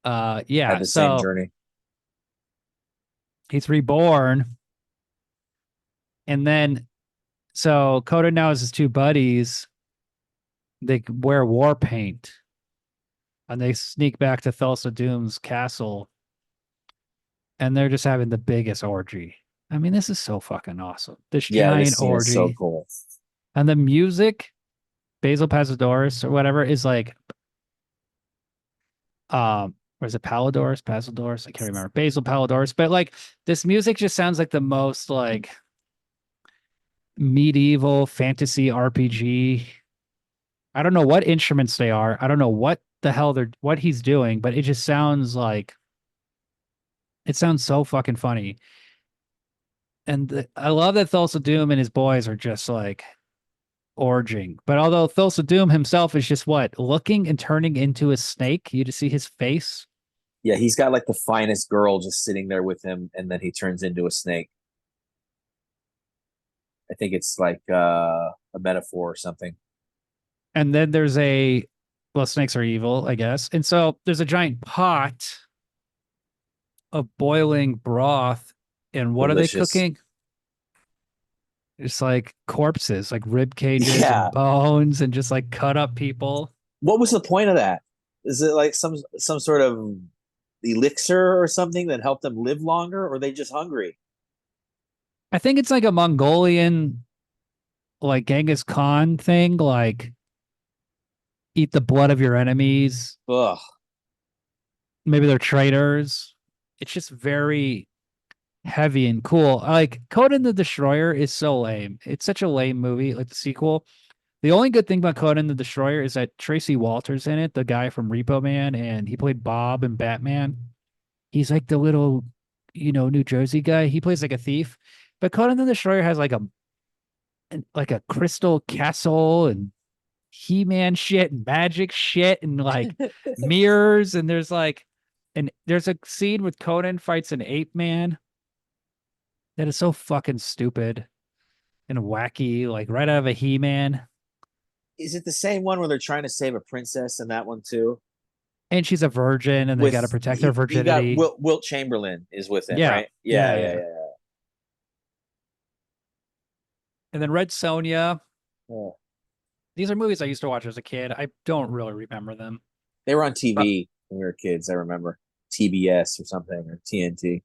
Yeah. Had the same journey. He's reborn. And then, so Coda now has his two buddies. They wear war paint. And they sneak back to Thulsa Doom's castle. And they're just having the biggest orgy. I mean, this is so fucking awesome. This giant orgy. Is so cool. And the music, Basil Pasadores or whatever, is like, or is it Palladores? Pasadores? I can't remember. Basil Palladores. But like, this music just sounds like the most like medieval fantasy RPG. I don't know what instruments they are. I don't know what the hell what he's doing, but it just sounds like, it sounds so fucking funny. And I love that Thulsa Doom and his boys are just like orging. But although Thulsa Doom himself is just what? Looking and turning into a snake? You just see his face? Yeah, he's got like the finest girl just sitting there with him, and then he turns into a snake. I think it's like a metaphor or something. And then there's well, snakes are evil, I guess. And so there's a giant pot of boiling broth. And what are they Delicious. cooking? It's like corpses, like rib cages Yeah. and bones, and just like cut up people. What was the point of that? Is it like some sort of elixir or something that helped them live longer, or are they just hungry? I think it's like a Mongolian, like Genghis Khan thing, like eat the blood of your enemies. Ugh. Maybe they're traitors. It's just very heavy and cool. Like Conan the Destroyer is so lame. It's such a lame movie, like the sequel. The only good thing about Conan the Destroyer is that Tracy Walters in it, the guy from Repo Man, and he played Bob in Batman. He's like the little, New Jersey guy. He plays like a thief. But Conan the Destroyer has like a crystal castle and He-Man shit and magic shit and like mirrors, and there's a scene with Conan fights an ape man that is so fucking stupid and wacky, like right out of a He-Man. Is it the same one where they're trying to save a princess in that one too? And she's a virgin and they With got to protect her he got virginity. Wilt Chamberlain is with him, Yeah. right? Yeah, Yeah, yeah, yeah. yeah. And then Red Sonja. Yeah. These are movies I used to watch as a kid. I don't really remember them. They were on But TV when we were kids. I remember TBS or something or TNT.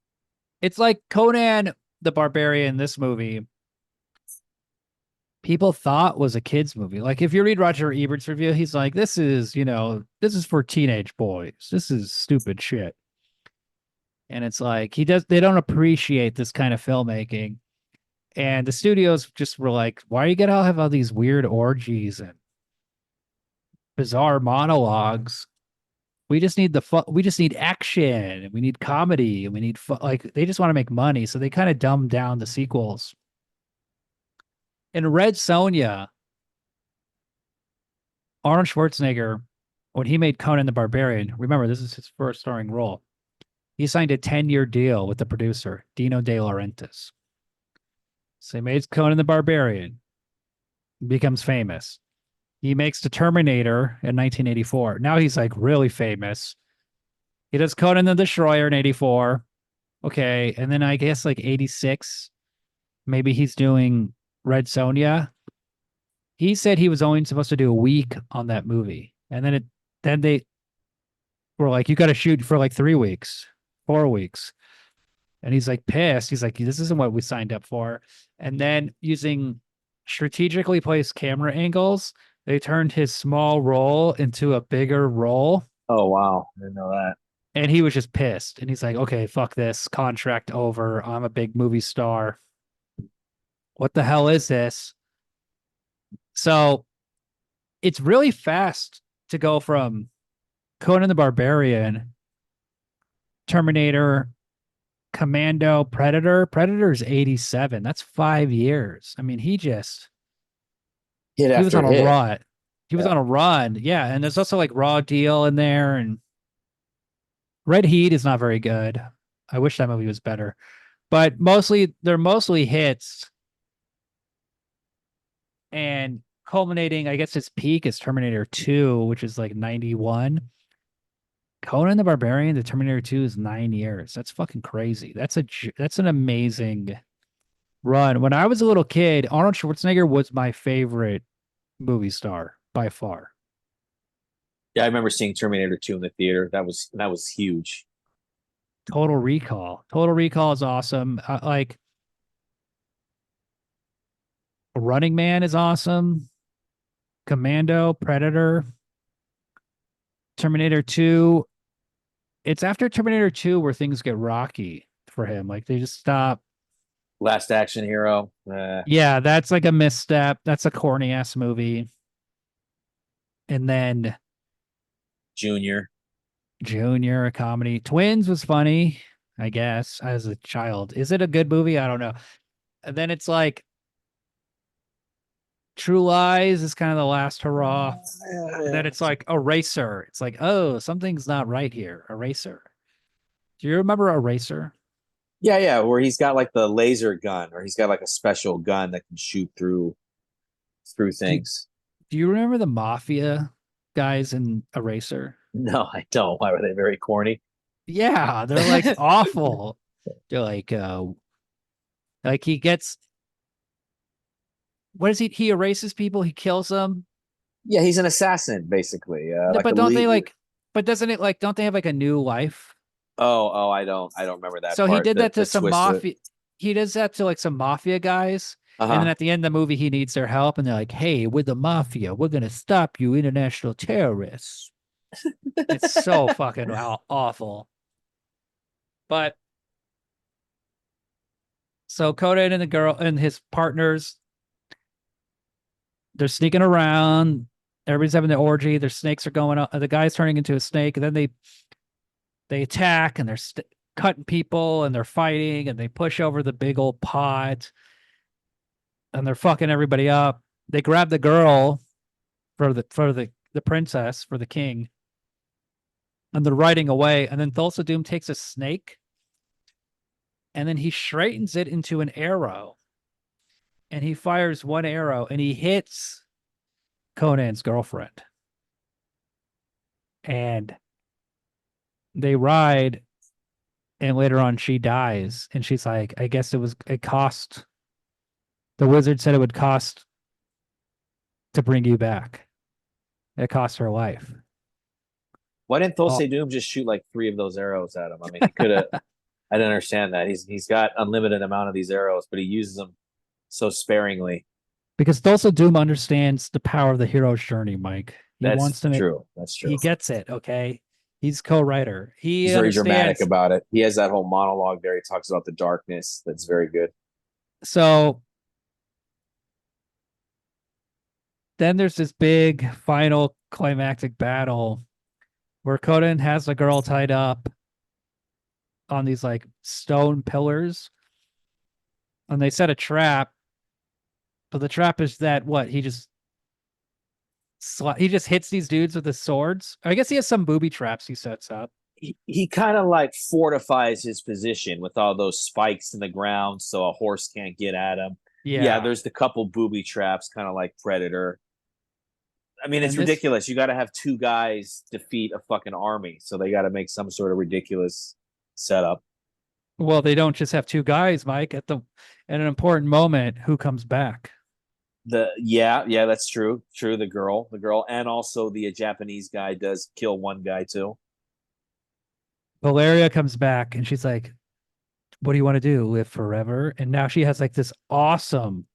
it's like Conan the Barbarian, this movie, people thought was a kid's movie. Like if you read Roger Ebert's review, he's like, this is for teenage boys. This is stupid shit. And it's like they don't appreciate this kind of filmmaking. And the studios just were like, why are you gonna have all these weird orgies and bizarre monologues? We just need we just need action, and we need comedy, and we need like they just want to make money. So they kind of dumbed down the sequels. In Red Sonja, Arnold Schwarzenegger, when he made Conan the Barbarian, remember this is his first starring role. He signed a 10-year deal with the producer, Dino De Laurentiis. So he made Conan the Barbarian, becomes famous. He makes The Terminator in 1984. Now he's like really famous. He does Conan the Destroyer in 84. Okay. And then I guess like 86, maybe he's doing Red Sonja. He said he was only supposed to do a week on that movie. And then they were like, you got to shoot for like 3 weeks, 4 weeks. And he's like pissed. He's like, this isn't what we signed up for. And then using strategically placed camera angles, they turned his small role into a bigger role. Oh wow, I didn't know that. And he was just pissed. And he's like, okay, fuck this. Contract over. I'm a big movie star. What the hell is this? So it's really fast to go from Conan the Barbarian, Terminator, Commando, Predator. Predator's 87. That's 5 years. I mean, he was on a Hit. run. He was on a run. Yeah. And there's also like Raw Deal in there, and Red Heat is not very good. I wish that movie was better. But they're mostly hits. And culminating, I guess its peak is Terminator 2, which is like 91. Conan the Barbarian, the Terminator 2 is 9 years. That's fucking crazy. That's an amazing run. When I was a little kid, Arnold Schwarzenegger was my favorite movie star by far. Yeah, I remember seeing Terminator 2 in the theater. That was huge. Total Recall. Total Recall is awesome. Like Running Man is awesome. Commando, Predator, Terminator 2. It's after Terminator 2 where things get rocky for him. Like they just stop. Last Action Hero. Yeah, that's like a misstep. That's a corny ass movie. And then Junior. A comedy. Twins was funny, I guess, as a child. Is it a good movie? I don't know. And then it's like True Lies is kind of the last hurrah. And then it's like Eraser. It's like, oh, something's not right here. Eraser. Do you remember Eraser? Yeah, where he's got like the laser gun, or he's got like a special gun that can shoot through Do you, things. do you remember the mafia guys in Eraser? No, I don't. Why were they very corny? Yeah, they're like awful. They're like he gets what is he? He erases people, he kills them. Yeah, he's an assassin basically. No, Like but a don't they lead. like? But doesn't it like? Don't they have like a new life? Oh, I don't remember that So he part. did that to The some twist of it. mafia. He does that to like some mafia guys, and then Uh-huh. at the end of the movie, he needs their help, and they're like, "Hey, we're the mafia. We're gonna stop you, international terrorists." It's so fucking awful. But so Conan and the girl and his partners, they're sneaking around. Everybody's having the orgy. Their snakes are going up. The guy's turning into a snake, and then they attack and they're cutting people and they're fighting and they push over the big old pot and they're fucking everybody up. They grab the girl for the princess for the king and they're riding away. And then Thulsa Doom takes a snake and then he straightens it into an arrow and he fires one arrow and he hits Conan's girlfriend. And they ride and later on she dies and she's like, I guess it cost the wizard said it would cost to bring you back. It cost her life. Why didn't Oh, Thulsa Doom just shoot like three of those arrows at him? I mean, he could have. I didn't understand that. He's got unlimited amount of these arrows, but he uses them so sparingly. because Thulsa Doom understands the power of the hero's journey, Mike. He That's wants to make true. That's true. he gets it, okay? He's co-writer. He's He very dramatic understands. about it. He has that whole monologue there. He talks about the darkness. That's very good. So then there's this big final climactic battle where Conan has the girl tied up on these like stone pillars and they set a trap. But the trap is that what he just hits these dudes with his swords. I guess he has some booby traps he sets up. He kind of like fortifies his position with all those spikes in the ground so a horse can't get at him. Yeah, Yeah. there's the couple booby traps, kind of like Predator. I mean, it's And this, ridiculous. You got to have two guys defeat a fucking army, so they got to make some sort of ridiculous setup. well, they don't just have two guys, Mike, at an important moment, who comes back? Yeah, that's true. True, the girl, and also the Japanese guy does kill one guy too. Valeria comes back and she's like, what do you want to do? Live forever? And now she has like this awesome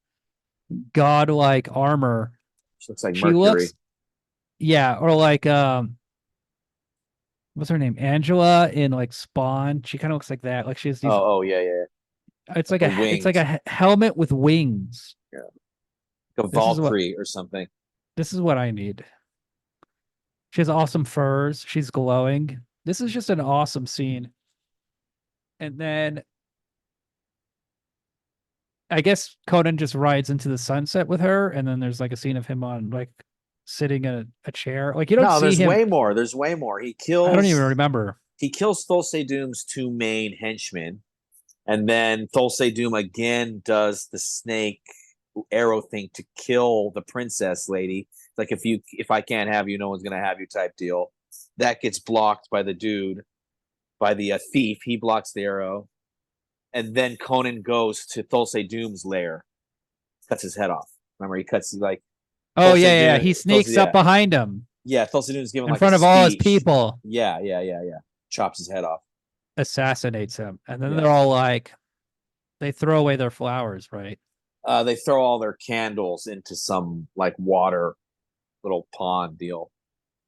godlike armor. She looks like She Mercury. looks, yeah, or like what's her name? Angela in like Spawn. She kind of looks like that. Like she has these Oh, yeah. it's Like like the it's like wings, a helmet with wings. yeah, like a This is what Valkyrie or something. this is what I need. She has awesome furs. She's glowing. This is just an awesome scene. And then I guess Conan just rides into the sunset with her, and then there's like a scene of him on like sitting in a chair. Like you don't No, see there's him. way more. There's way more. I don't even remember. He kills Thulsa Doom's two main henchmen, and then Thulsa Doom again does the snake arrow thing to kill the princess lady. Like if I can't have you, no one's gonna have you type deal. That gets blocked by the dude, by the thief. He blocks the arrow, and then Conan goes to Thulsa Doom's lair, cuts his head off. Remember, he cuts like Oh Thulsa yeah. Doom. He sneaks up behind him Thulsa Doom's giving in like a front of all his speech. people, Yeah. Chops his head off. assassinates him, and then Yeah. they're all like, they throw away their flowers, right? They throw all their candles into some like water little pond deal.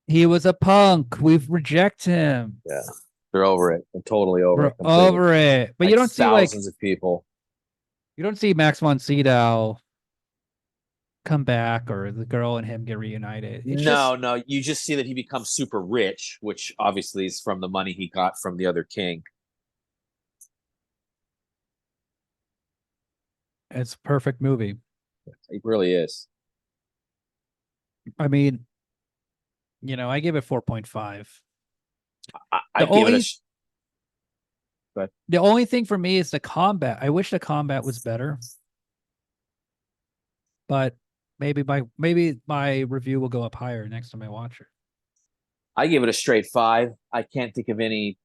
He was a punk. We've reject him. Yeah, they're over it. They're totally over We're it. Completely. over it. But Like you don't see like thousands of people. you don't see Max von Sydow come back or the girl and him get reunited. It's just No. You just see that he becomes super rich, which obviously is from the money he got from the other king. it's a perfect movie. It really is. I mean, I give it 4.5. I The give it only a. but The only thing for me is the combat. I wish the combat was better, but maybe my review will go up higher next time I watch it. I give it a straight 5. I can't think of any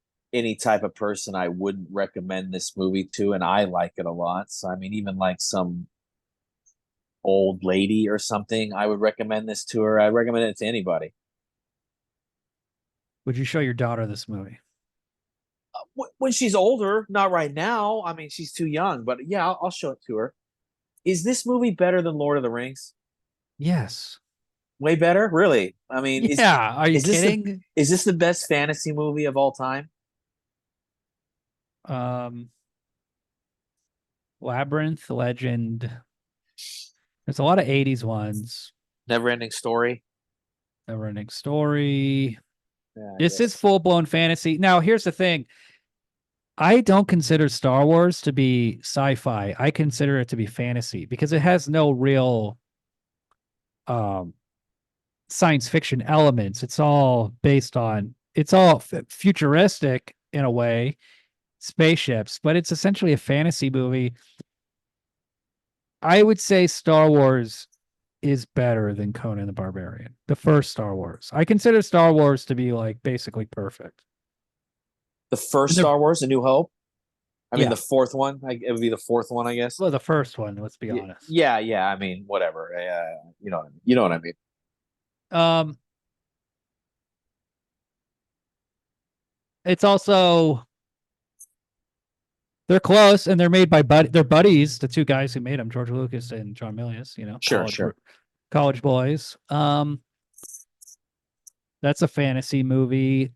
type of person I wouldn't recommend this movie to, and I like it a lot. So I mean, even like some old lady or something, I would recommend this to her. I recommend it to anybody. Would you show your daughter this movie? When she's older, not right now. I mean, she's too young, but yeah, I'll show it to her. Is this movie better than Lord of the Rings? Yes. Way better, really? I mean, Yeah. Are you is this kidding? is this the best fantasy movie of all time? Labyrinth, Legend. There's a lot of 80s ones. Never Ending Story. Neverending Story. Yeah, This is yes. full-blown fantasy. Now, here's the thing. I don't consider Star Wars to be sci-fi. I consider it to be fantasy because it has no real science fiction elements. It's all futuristic in a way, spaceships, but it's essentially a fantasy movie. I would say Star Wars is better than Conan the Barbarian, the first Star Wars. I consider Star Wars to be like basically perfect. The first And they're- Star Wars, A New Hope. I mean, Yeah. the fourth one. It would be the fourth one, I guess. Well, the first one, let's be honest. Yeah, yeah. I mean, whatever. You know, you know what I mean. It's also they're close and they're made by they're buddies, the two guys who made them, George Lucas and John Milius, Sure, sure. college boys. That's a fantasy movie.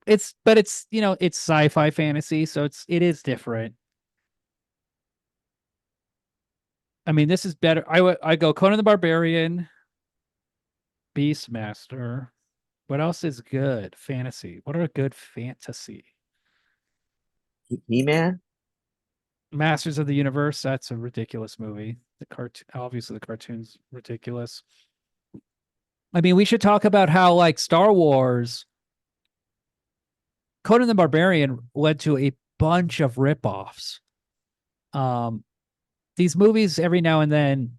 It's it's sci-fi fantasy, so it is different. I mean, this is better. I go Conan the Barbarian, Beastmaster. What else is good fantasy? What are good fantasy? He-Man. Masters of the Universe. That's a ridiculous movie. Obviously, the cartoon's ridiculous. I mean, we should talk about how like Star Wars, Conan the Barbarian led to a bunch of ripoffs. These movies every now and then,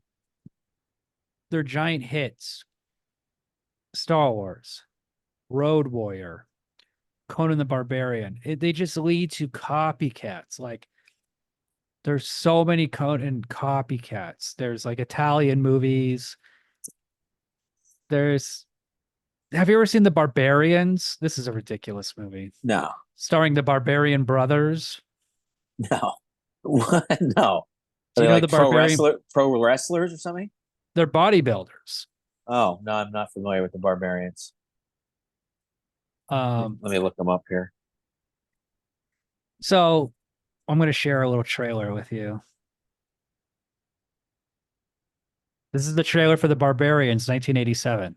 they're giant hits. Star Wars, Road Warrior, Conan the Barbarian. They just lead to copycats. Like there's so many Conan copycats. There's like Italian movies. Have you ever seen The Barbarians? This is a ridiculous movie. No, Starring the Barbarian brothers. no, what? No. Do Are you they know like the Barbarian? pro wrestlers or something? They're bodybuilders. Oh no, I'm not familiar with the Barbarians. Let me look them up here. So I'm going to share a little trailer with you. This is the trailer for The Barbarians, 1987.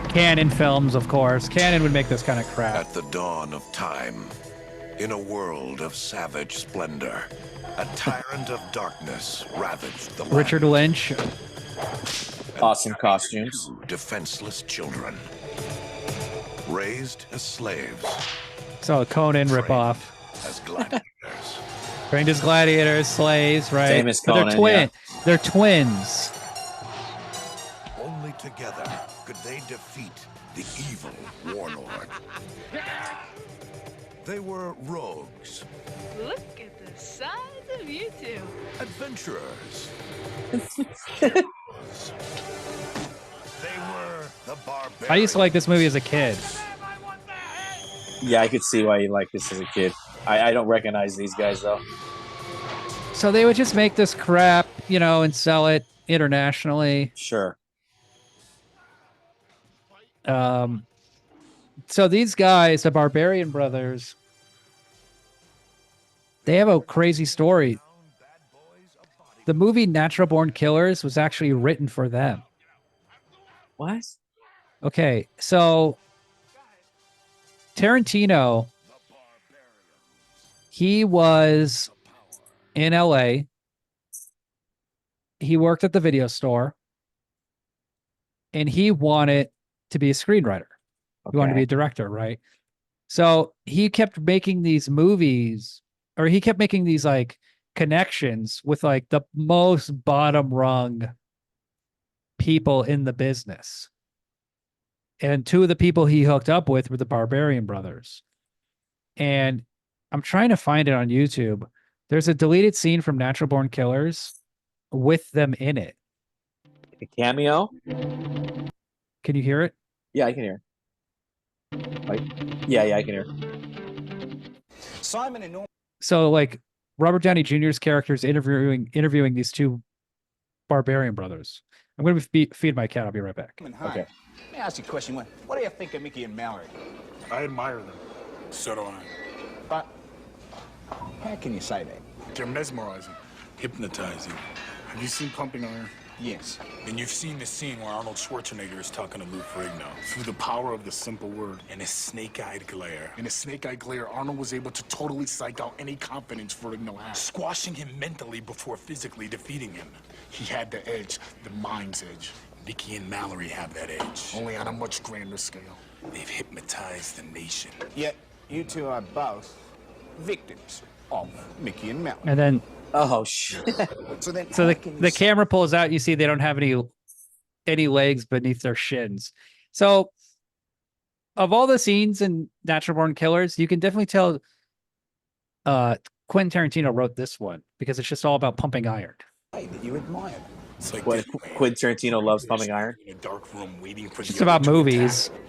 Canon films, of course. Canon would make this kind of crap. At the dawn of time, in a world of savage splendor, a tyrant of darkness ravaged the land. Richard Lynch. Awesome costumes. Defenseless children, raised as slaves, So Conan ripoff. as gladiators. Trained as gladiators, slaves, right? Same as But they're Conan, yeah. They're twins. Only together could they defeat the evil warlord. They were rogues, Look at the size of you two. adventurers. They were the barbarians. I used to like this movie as a kid. Yeah, I could see why you like this as a kid. I don't recognize these guys though. So they would just make this crap, and sell it internationally. Sure. So these guys, the Barbarian brothers, they have a crazy story. The movie Natural Born Killers was actually written for them. What? Okay, so Tarantino, he was in LA. He worked at the video store. And he wanted to be a screenwriter. He wanted to be Okay. a director, right? So he kept making these movies, or he kept making these like connections with like the most bottom rung people in the business. And two of the people he hooked up with were the Barbarian brothers. And I'm trying to find it on YouTube. There's a deleted scene from Natural Born Killers with them in it. A cameo? Can you hear it? Yeah, I can hear. Like, yeah, I can hear. Simon and Norman. So like Robert Downey Jr.'s character is interviewing these two Barbarian brothers. I'm going to feed my cat. I'll be right back. Okay. Let me ask you a question. What do you think of Mickey and Mallory? I admire them. So do I. But how can you say that? They're mesmerizing, hypnotizing. Have you seen Pumping Iron? Yes. And you've seen the scene where Arnold Schwarzenegger is talking to Lou Ferrigno. Through the power of the simple word and his snake-eyed glare. In his snake-eyed glare, Arnold was able to totally psych out any confidence Ferrigno had, squashing him mentally before physically defeating him. He had the edge, the mind's edge. Mickey and Mallory have that edge. Only on a much grander scale. They've hypnotized the nation. Yet, you two are both victims of Mickey and Mallory. And then Oh shit. So then, so how the can you the say- camera pulls out, you see they don't have any legs beneath their shins. So of all the scenes in Natural Born Killers, you can definitely tell Quentin Tarantino wrote this one because it's just all about pumping iron. that you admire them? It's like Quentin Tarantino loves pumping iron. In a dark room waiting for Just the about other to movies. attack.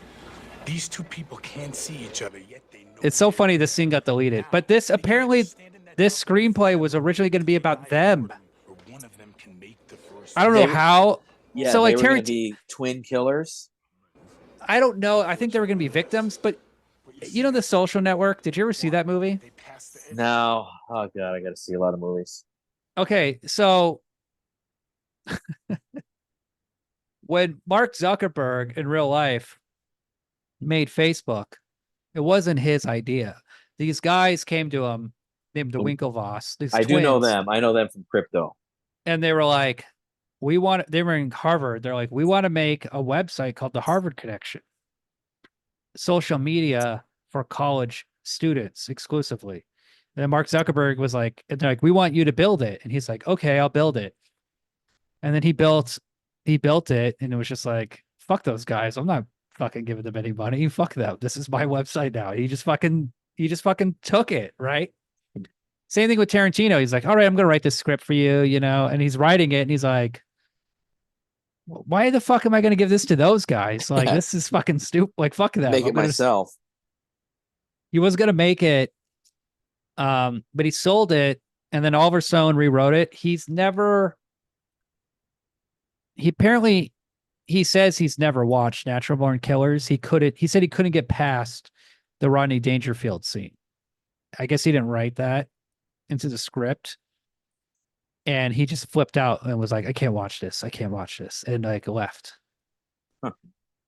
These two people can't see each other, yet they know It's so they're funny this scene got deleted. But this apparently this screenplay was originally going to be about them. or one of them can make the first. I don't know They were- how. Yeah, So, like, they were gonna Tarant- be twin killers. I don't know. I think they were going to be victims, but you know The Social Network? Did you ever see that movie? They pass the edge. No. Oh god, I gotta see a lot of movies. Okay, so when Mark Zuckerberg in real life made Facebook, it wasn't his idea. These guys came to him named the Winklevoss. These I do know twins, them. I know them from crypto. and they were like, they were in Harvard. They're like, we want to make a website called the Harvard Connection, social media for college students exclusively. And then Mark Zuckerberg was like, and they're like, we want you to build it. And he's like, okay, I'll build it. And then he built it, and it was just like, fuck those guys. I'm not fucking giving them any money. Fuck them. This is my website now. He just fucking took it, right? Same thing with Tarantino. He's like, all right, I'm gonna write this script for you, and he's writing it, and he's like, why the fuck am I gonna give this to those guys? Like, this is fucking stupid. Like, fuck them. Make I'm it gonna- myself. He was gonna make it, but he sold it, and then Oliver Stone rewrote it. He says he's never watched Natural Born Killers. He said he couldn't get past the Rodney Dangerfield scene. I guess he didn't write that into the script. And he just flipped out and was like, I can't watch this. And like left. Huh.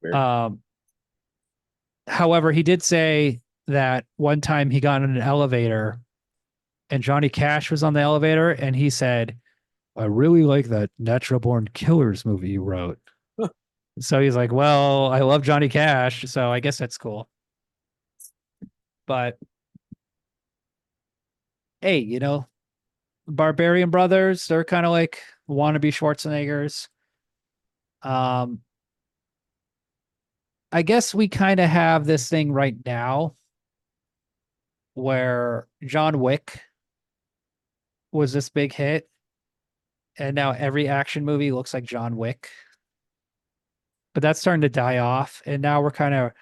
Weird. However, he did say that one time he got in an elevator and Johnny Cash was on the elevator and he said, I really like that Natural Born Killers movie you wrote. So he's like, well, I love Johnny Cash, so I guess that's cool. But hey, Barbarian Brothers, they're kind of like wannabe Schwarzeneggers. I guess we kind of have this thing right now where John Wick was this big hit, and now every action movie looks like John Wick. But that's starting to die off, and now we're kind of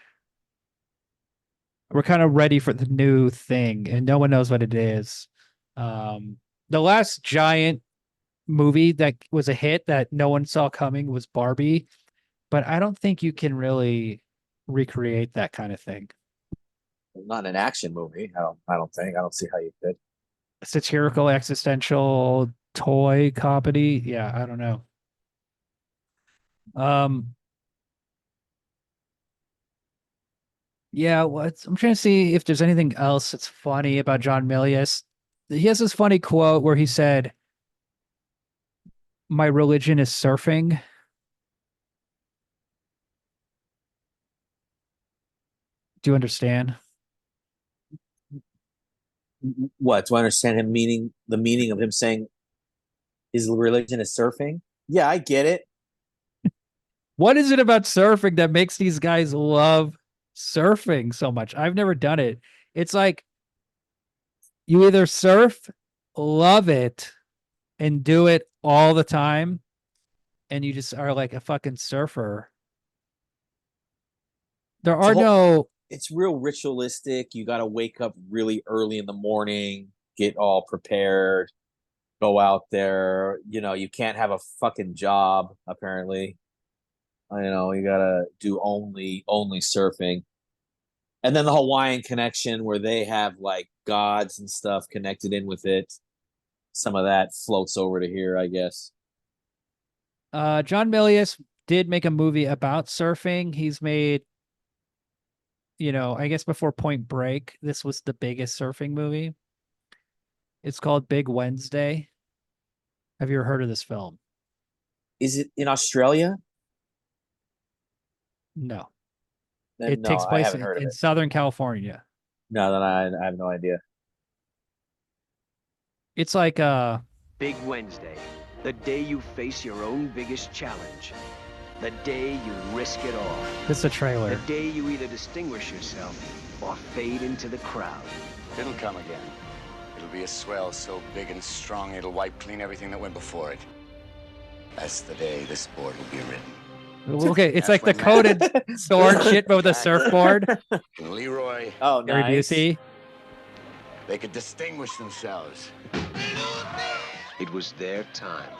ready for the new thing, and no one knows what it is. The last giant movie that was a hit that no one saw coming was Barbie, but I don't think you can really recreate that kind of thing. Not an action movie. I don't think. I don't see how you could. Satirical, existential, toy comedy. Yeah, I don't know. Yeah, I'm trying to see if there's anything else that's funny about John Milius. He has this funny quote where he said, my religion is surfing. Do you understand? What? Do I understand the meaning of him saying his religion is surfing? Yeah, I get it. What is it about surfing that makes these guys love surfing so much? I've never done it. It's like you either surf, love it, and do it all the time, and you just are like a fucking surfer. There are no. It's real ritualistic. You got to wake up really early in the morning, get all prepared, go out there. You can't have a fucking job, apparently. You gotta do only surfing. And then the Hawaiian connection where they have like gods and stuff connected in with it. Some of that floats over to here, I guess. John Milius did make a movie about surfing. He's made, I guess before Point Break, this was the biggest surfing movie. It's called Big Wednesday. Have you ever heard of this film? Is it in Australia? No. Then It no, takes I place haven't heard of in it. Southern California. No, then I have no idea. It's like Big Wednesday, the day you face your own biggest challenge. The day you risk it all. This is a trailer. The day you either distinguish yourself or fade into the crowd. It'll come again. It'll be a swell so big and strong it'll wipe clean everything that went before it. That's the day this board will be written. Okay, it's like the coded sword shit, but with a surfboard. And Leroy. Oh, Gary nice. Busey. They could distinguish themselves. It was their time.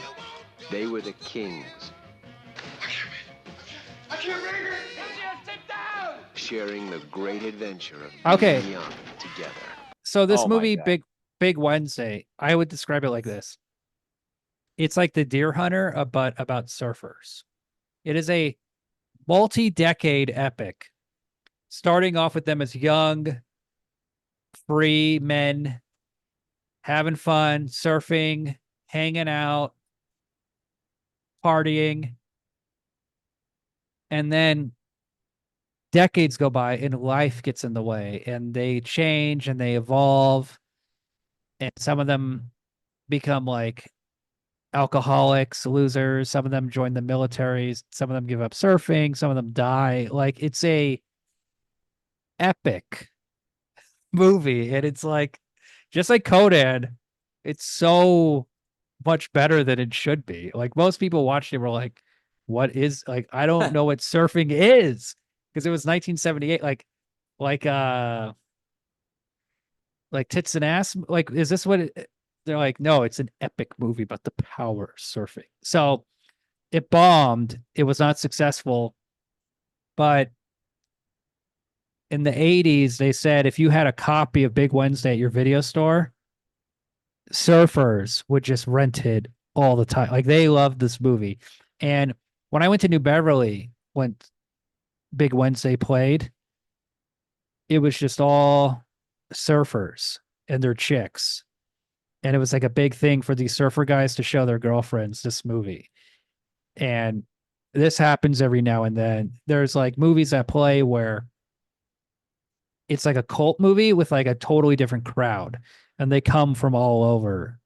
They were the kings. I can't make it! Sit down! Sharing the great adventure of Okay. being young together. So this Oh my movie, God. Big Wednesday, I would describe it like this. It's like The Deer Hunter, but about surfers. It is a multi-decade epic, starting off with them as young, free men, having fun, surfing, hanging out, partying. And then decades go by and life gets in the way and they change and they evolve. And some of them become like alcoholics, losers. Some of them join the militaries. Some of them give up surfing. Some of them die. Like it's a epic movie. And it's like, just like Conan, it's so much better than it should be. Like most people watched it were like, what is like, I don't know what surfing is. Because it was 1978, like tits and ass. Like, is this what they're like? No, it's an epic movie about the power of surfing. So it bombed. It was not successful. But in the 80s, they said if you had a copy of Big Wednesday at your video store, surfers would just rent it all the time. Like they loved this movie. And when I went to New Beverly, when Big Wednesday played, it was just all surfers and their chicks. And it was like a big thing for these surfer guys to show their girlfriends this movie. And this happens every now and then. There's like movies that play where it's like a cult movie with like a totally different crowd. And they come from all over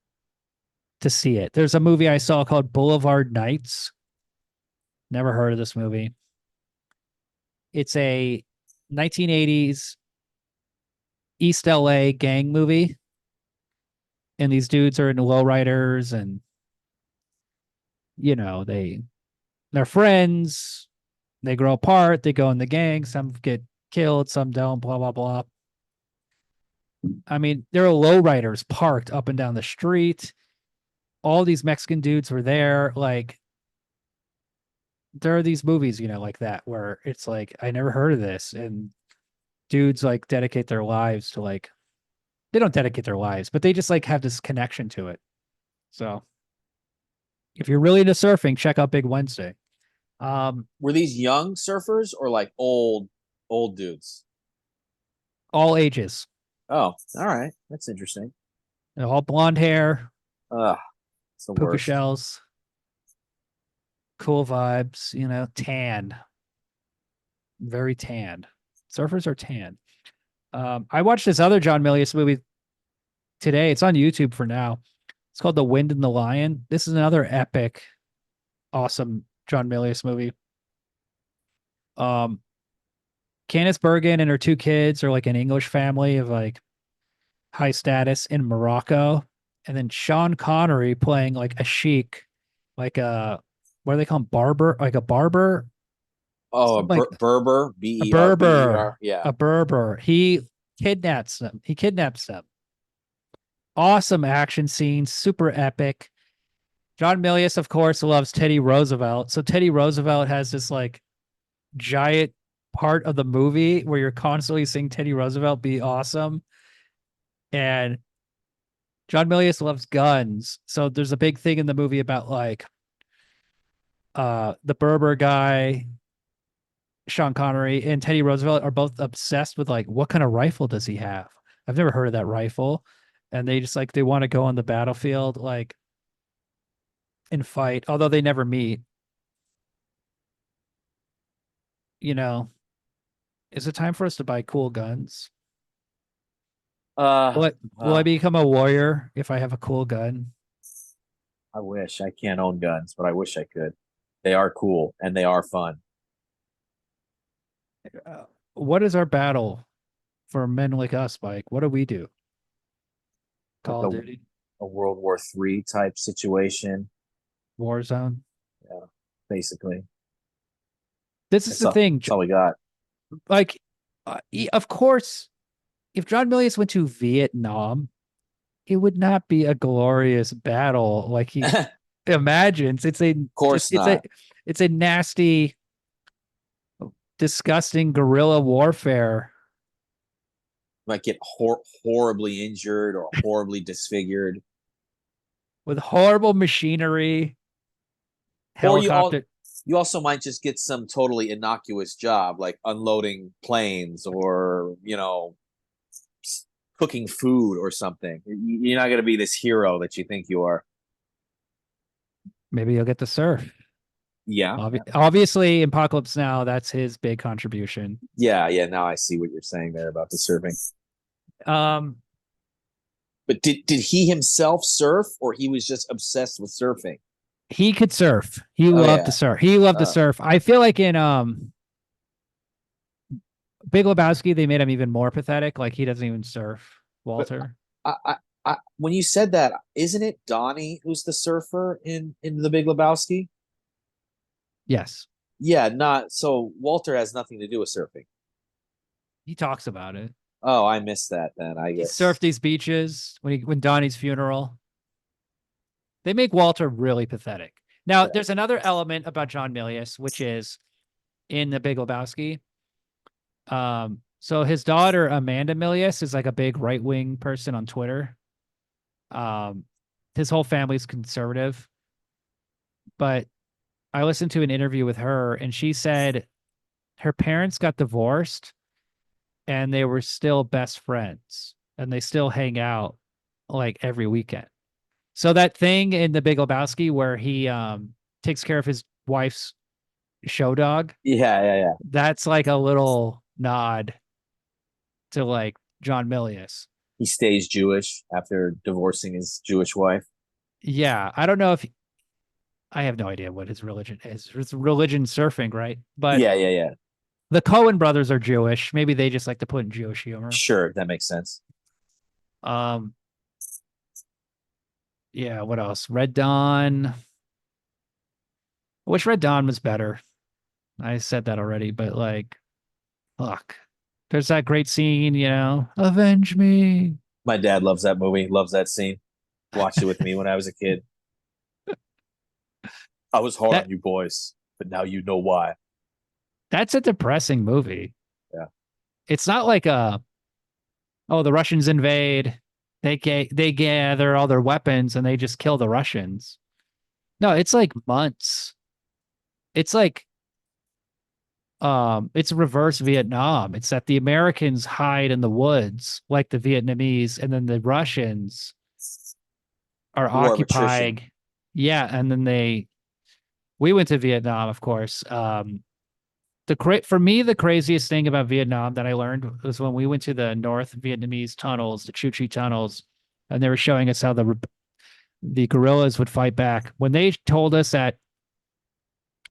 to see it. There's a movie I saw called Boulevard Nights. Never heard of this movie. It's a 1980s East LA gang movie. And these dudes are in lowriders and, they're friends. They grow apart. They go in the gang. Some get killed. Some don't, blah, blah, blah. I mean, there are lowriders parked up and down the street. All these Mexican dudes were there. Like, there are these movies, like that, where it's like, I never heard of this. And dudes like dedicate their lives to like, they don't dedicate their lives, but they just like have this connection to it. So if you're really into surfing, check out Big Wednesday. Were these young surfers or like old dudes? All ages. Oh, all right. That's interesting. They're all blonde hair. It's the Puka worst. shells. Cool vibes, tan. Very tanned. Surfers are tan. I watched this other John Milius movie today. It's on YouTube for now. It's called The Wind and the Lion. This is another epic, awesome John Milius movie. Candice Bergen and her two kids are like an English family of like high status in Morocco. And then Sean Connery playing like a sheik, like a, what do they call him? Barber, like a barber. Oh, Berber, A B-E-R, Berber. yeah. A Berber. He kidnaps them. He kidnaps them. Awesome action scenes, super epic. John Milius, of course, loves Teddy Roosevelt. So Teddy Roosevelt has this like giant part of the movie where you're constantly seeing Teddy Roosevelt be awesome. And John Milius loves guns. So there's a big thing in the movie about like the Berber guy, Sean Connery, and Teddy Roosevelt are both obsessed with like, what kind of rifle does he have? I've never heard of that rifle. And they just like, they want to go on the battlefield, like, and fight, although they never meet. You know, is it time for us to buy cool guns? Will I become a warrior if I have a cool gun? I wish. I can't own guns, but I wish I could. They are cool and they are fun. What is our battle for men like us, Mike? What do we do? Call of Duty, a World War III type situation. Warzone. Yeah, basically. This is the thing. That's all we got. Like, of course, if John Milius went to Vietnam, it would not be a glorious battle like he imagines. It's a, of course, it's a nasty, disgusting guerrilla warfare. Might get horribly injured or horribly disfigured with horrible machinery. Helicopter. You also might just get some totally innocuous job like unloading planes or, you know, cooking food or something. You're not going to be this hero that you think you are. Maybe you'll get to surf. Yeah. Obviously, in Apocalypse Now, that's his big contribution. Yeah. Now I see what you're saying there about the surfing. But did he himself surf, or he was just obsessed with surfing? He could surf. He loved to surf. He loved to surf. I feel like in Big Lebowski, they made him even more pathetic. Like he doesn't even surf. Walter. When you said that, isn't it Donnie who's the surfer in the Big Lebowski? Yes. Yeah. Not so. Walter has nothing to do with surfing. He talks about it. Oh, I missed that. Then I guess he surfed these beaches when Donnie's funeral. They make Walter really pathetic. Now, there's another element about John Milius, which is in the Big Lebowski. So his daughter, Amanda Milius, is like a big right-wing person on Twitter. His whole family's conservative. But I listened to an interview with her, and she said her parents got divorced, and they were still best friends, and they still hang out like every weekend. So that thing in the Big Lebowski where he takes care of his wife's show dog. Yeah. That's like a little nod to like John Milius. He stays Jewish after divorcing his Jewish wife. Yeah. I don't know if I have no idea what his religion is. It's religion surfing, right? But yeah. The Coen brothers are Jewish. Maybe they just like to put in Jewish humor. Sure, that makes sense. Yeah, what else? Red Dawn. I wish Red Dawn was better. I said that already, but like, look, there's that great scene, you know, avenge me. My dad loves that movie, loves that scene. Watched it with me when I was a kid. I was hard on you boys, but now you know why. That's a depressing movie. Yeah. It's not like the Russians invade. They gather all their weapons and they just kill the Russians. No, it's like months. It's like it's reverse Vietnam. It's that the Americans hide in the woods like the Vietnamese, and then the Russians are occupying. Yeah, and then we went to Vietnam, of course. For me, the craziest thing about Vietnam that I learned was when we went to the North Vietnamese tunnels, the Chu Chi tunnels, and they were showing us how the guerrillas would fight back. When they told us that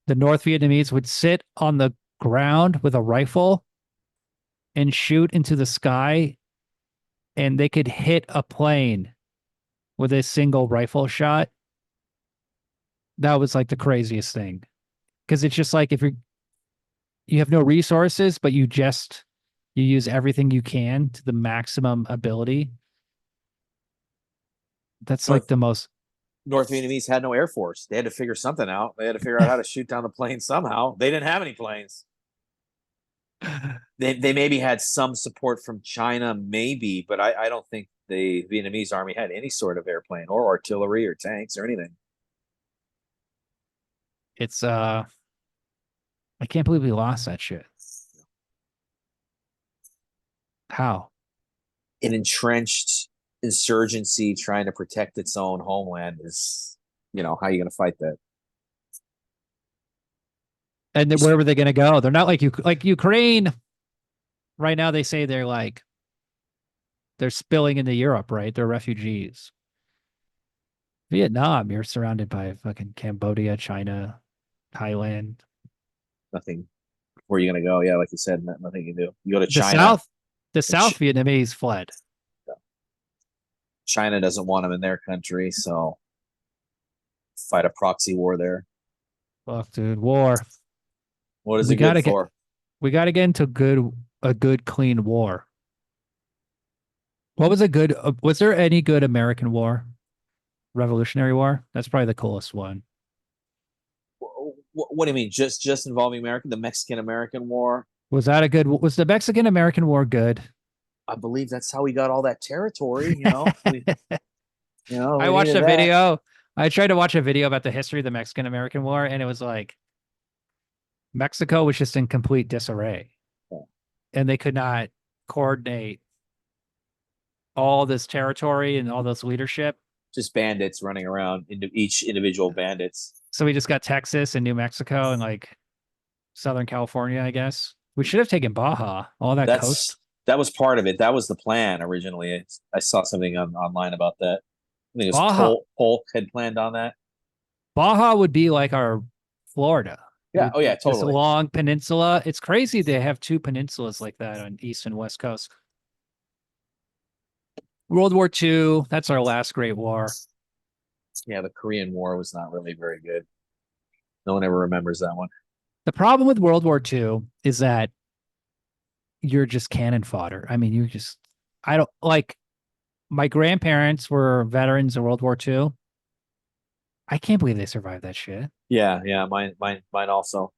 the North Vietnamese would sit on the ground with a rifle and shoot into the sky, and they could hit a plane with a single rifle shot. That was like the craziest thing. Because it's just like if you have no resources, but you use everything you can to the maximum ability. That's like the most. North Vietnamese had no air force. They had to figure something out. They had to figure out how to shoot down the plane somehow. They didn't have any planes. They maybe had some support from China, maybe, but I don't think the Vietnamese army had any sort of airplane or artillery or tanks or anything. It's I can't believe we lost that shit. How? An entrenched insurgency trying to protect its own homeland is, how are you going to fight that? And then where were they going to go? They're not like Ukraine. Right now, they say they're spilling into Europe, right? They're refugees. Vietnam, you're surrounded by fucking Cambodia, China, Thailand. Nothing. Where are you going to go? Yeah, like you said, nothing you can do. You go to The China. South Vietnamese fled. China doesn't want them in their country, so fight a proxy war there. Fuck, dude, war. What is it good for? We got to get into a good, clean war. What was was there any good American war? Revolutionary War? That's probably the coolest one. What do you mean? Just involving America? The Mexican-American War? Was the Mexican-American War good? I believe that's how we got all that territory, I watched a video. I tried to watch a video about the history of the Mexican-American War, and it was like Mexico was just in complete disarray. Yeah. And they could not coordinate all this territory and all this leadership. Just bandits running around into each individual bandits. So we just got Texas and New Mexico and like Southern California, I guess. We should have taken Baja, all that coast. That was part of it. That was the plan originally. I saw something online about that. I think it was Baja. Polk had planned on that. Baja would be like our Florida. Yeah. Oh, yeah, totally. It's a long peninsula. It's crazy they have two peninsulas like that on East and West Coast. World War II, that's our last great war. Yeah, the Korean War was not really very good. No one ever remembers that one. The problem with World War II is that you're just cannon fodder. I mean, I don't like, my grandparents were veterans of World War II. I can't believe they survived that shit. Yeah, mine also.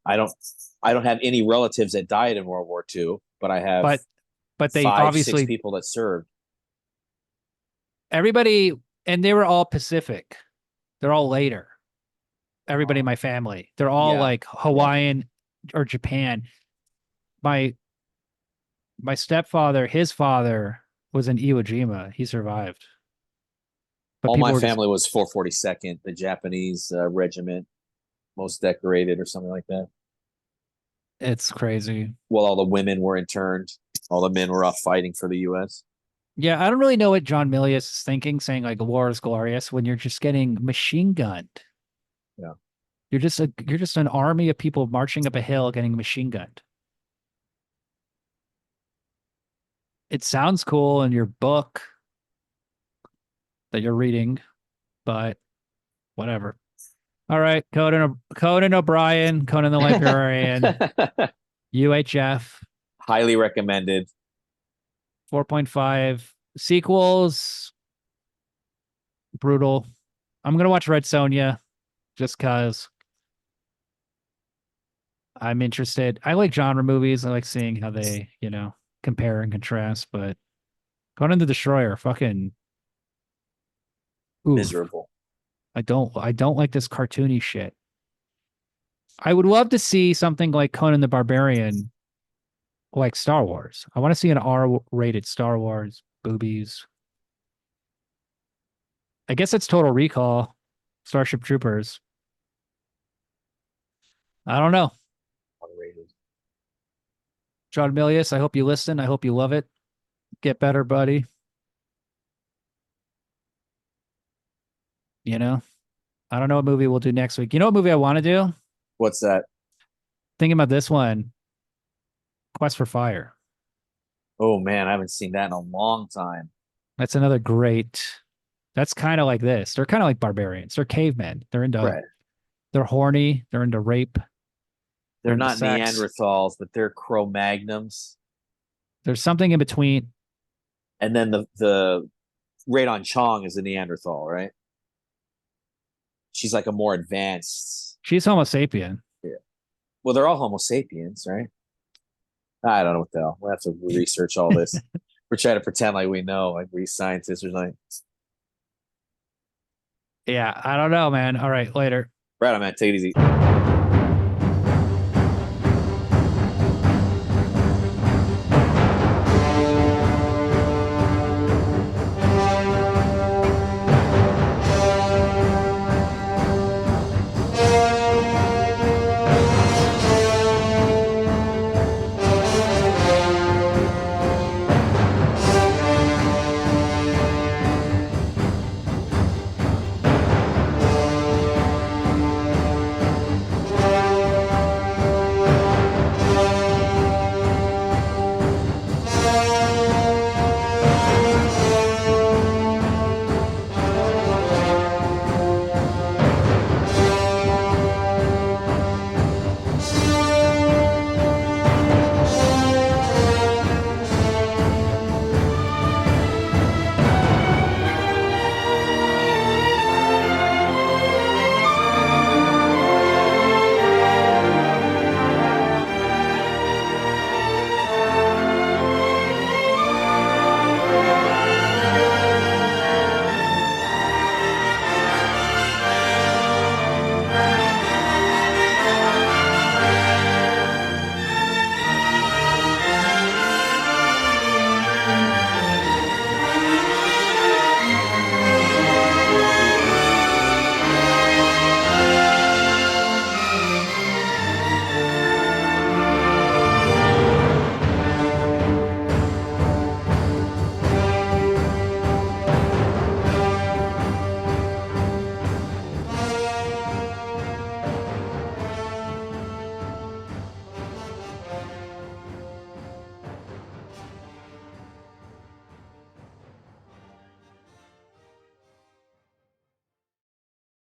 I don't have any relatives that died in World War II, but I have but they 5-6 people that served. Everybody, and they were all Pacific. They're all later. Everybody in my family. They're all like Hawaiian or Japan. My stepfather, his father was in Iwo Jima. He survived. But all my family was 442nd, the Japanese regiment, most decorated or something like that. It's crazy. Well, all the women were interned. All the men were off fighting for the U.S. Yeah, I don't really know what John Milius is thinking, saying like war is glorious when you're just getting machine gunned. Yeah. You're just an army of people marching up a hill getting machine gunned. It sounds cool in your book that you're reading, but whatever. All right, Conan O'Brien, Conan the Barbarian, UHF. Highly recommended. 4.5. Sequels, brutal. I'm going to watch Red Sonja just because I'm interested. I like genre movies. I like seeing how they, compare and contrast, but Conan the Destroyer, fucking miserable. I don't like this cartoony shit. I would love to see something like Conan the Barbarian, like Star Wars. I want to see an R-rated Star Wars, boobies. I guess it's Total Recall, Starship Troopers. I don't know. John Milius, I hope you listen. I hope you love it. Get better, buddy. You know, I don't know what movie we'll do next week. You know what movie I want to do? What's that? Thinking about this one, Quest for Fire. Oh man, I haven't seen that in a long time. That's another great. That's kind of like this. They're kind of like barbarians. They're cavemen. They're into. Right. They're horny. They're into rape. They're into not sex. Neanderthals, but they're Cro-Magnums. There's something in between. And then the Radon Chong is a Neanderthal, right? She's like a more advanced. She's Homo sapien. Yeah. Well, they're all Homo sapiens, right? I don't know what the hell. We'll have to research all this. We're trying to pretend like we know, like we scientists or something. Yeah, I don't know, man. All right, later. Right on, man. Take it easy.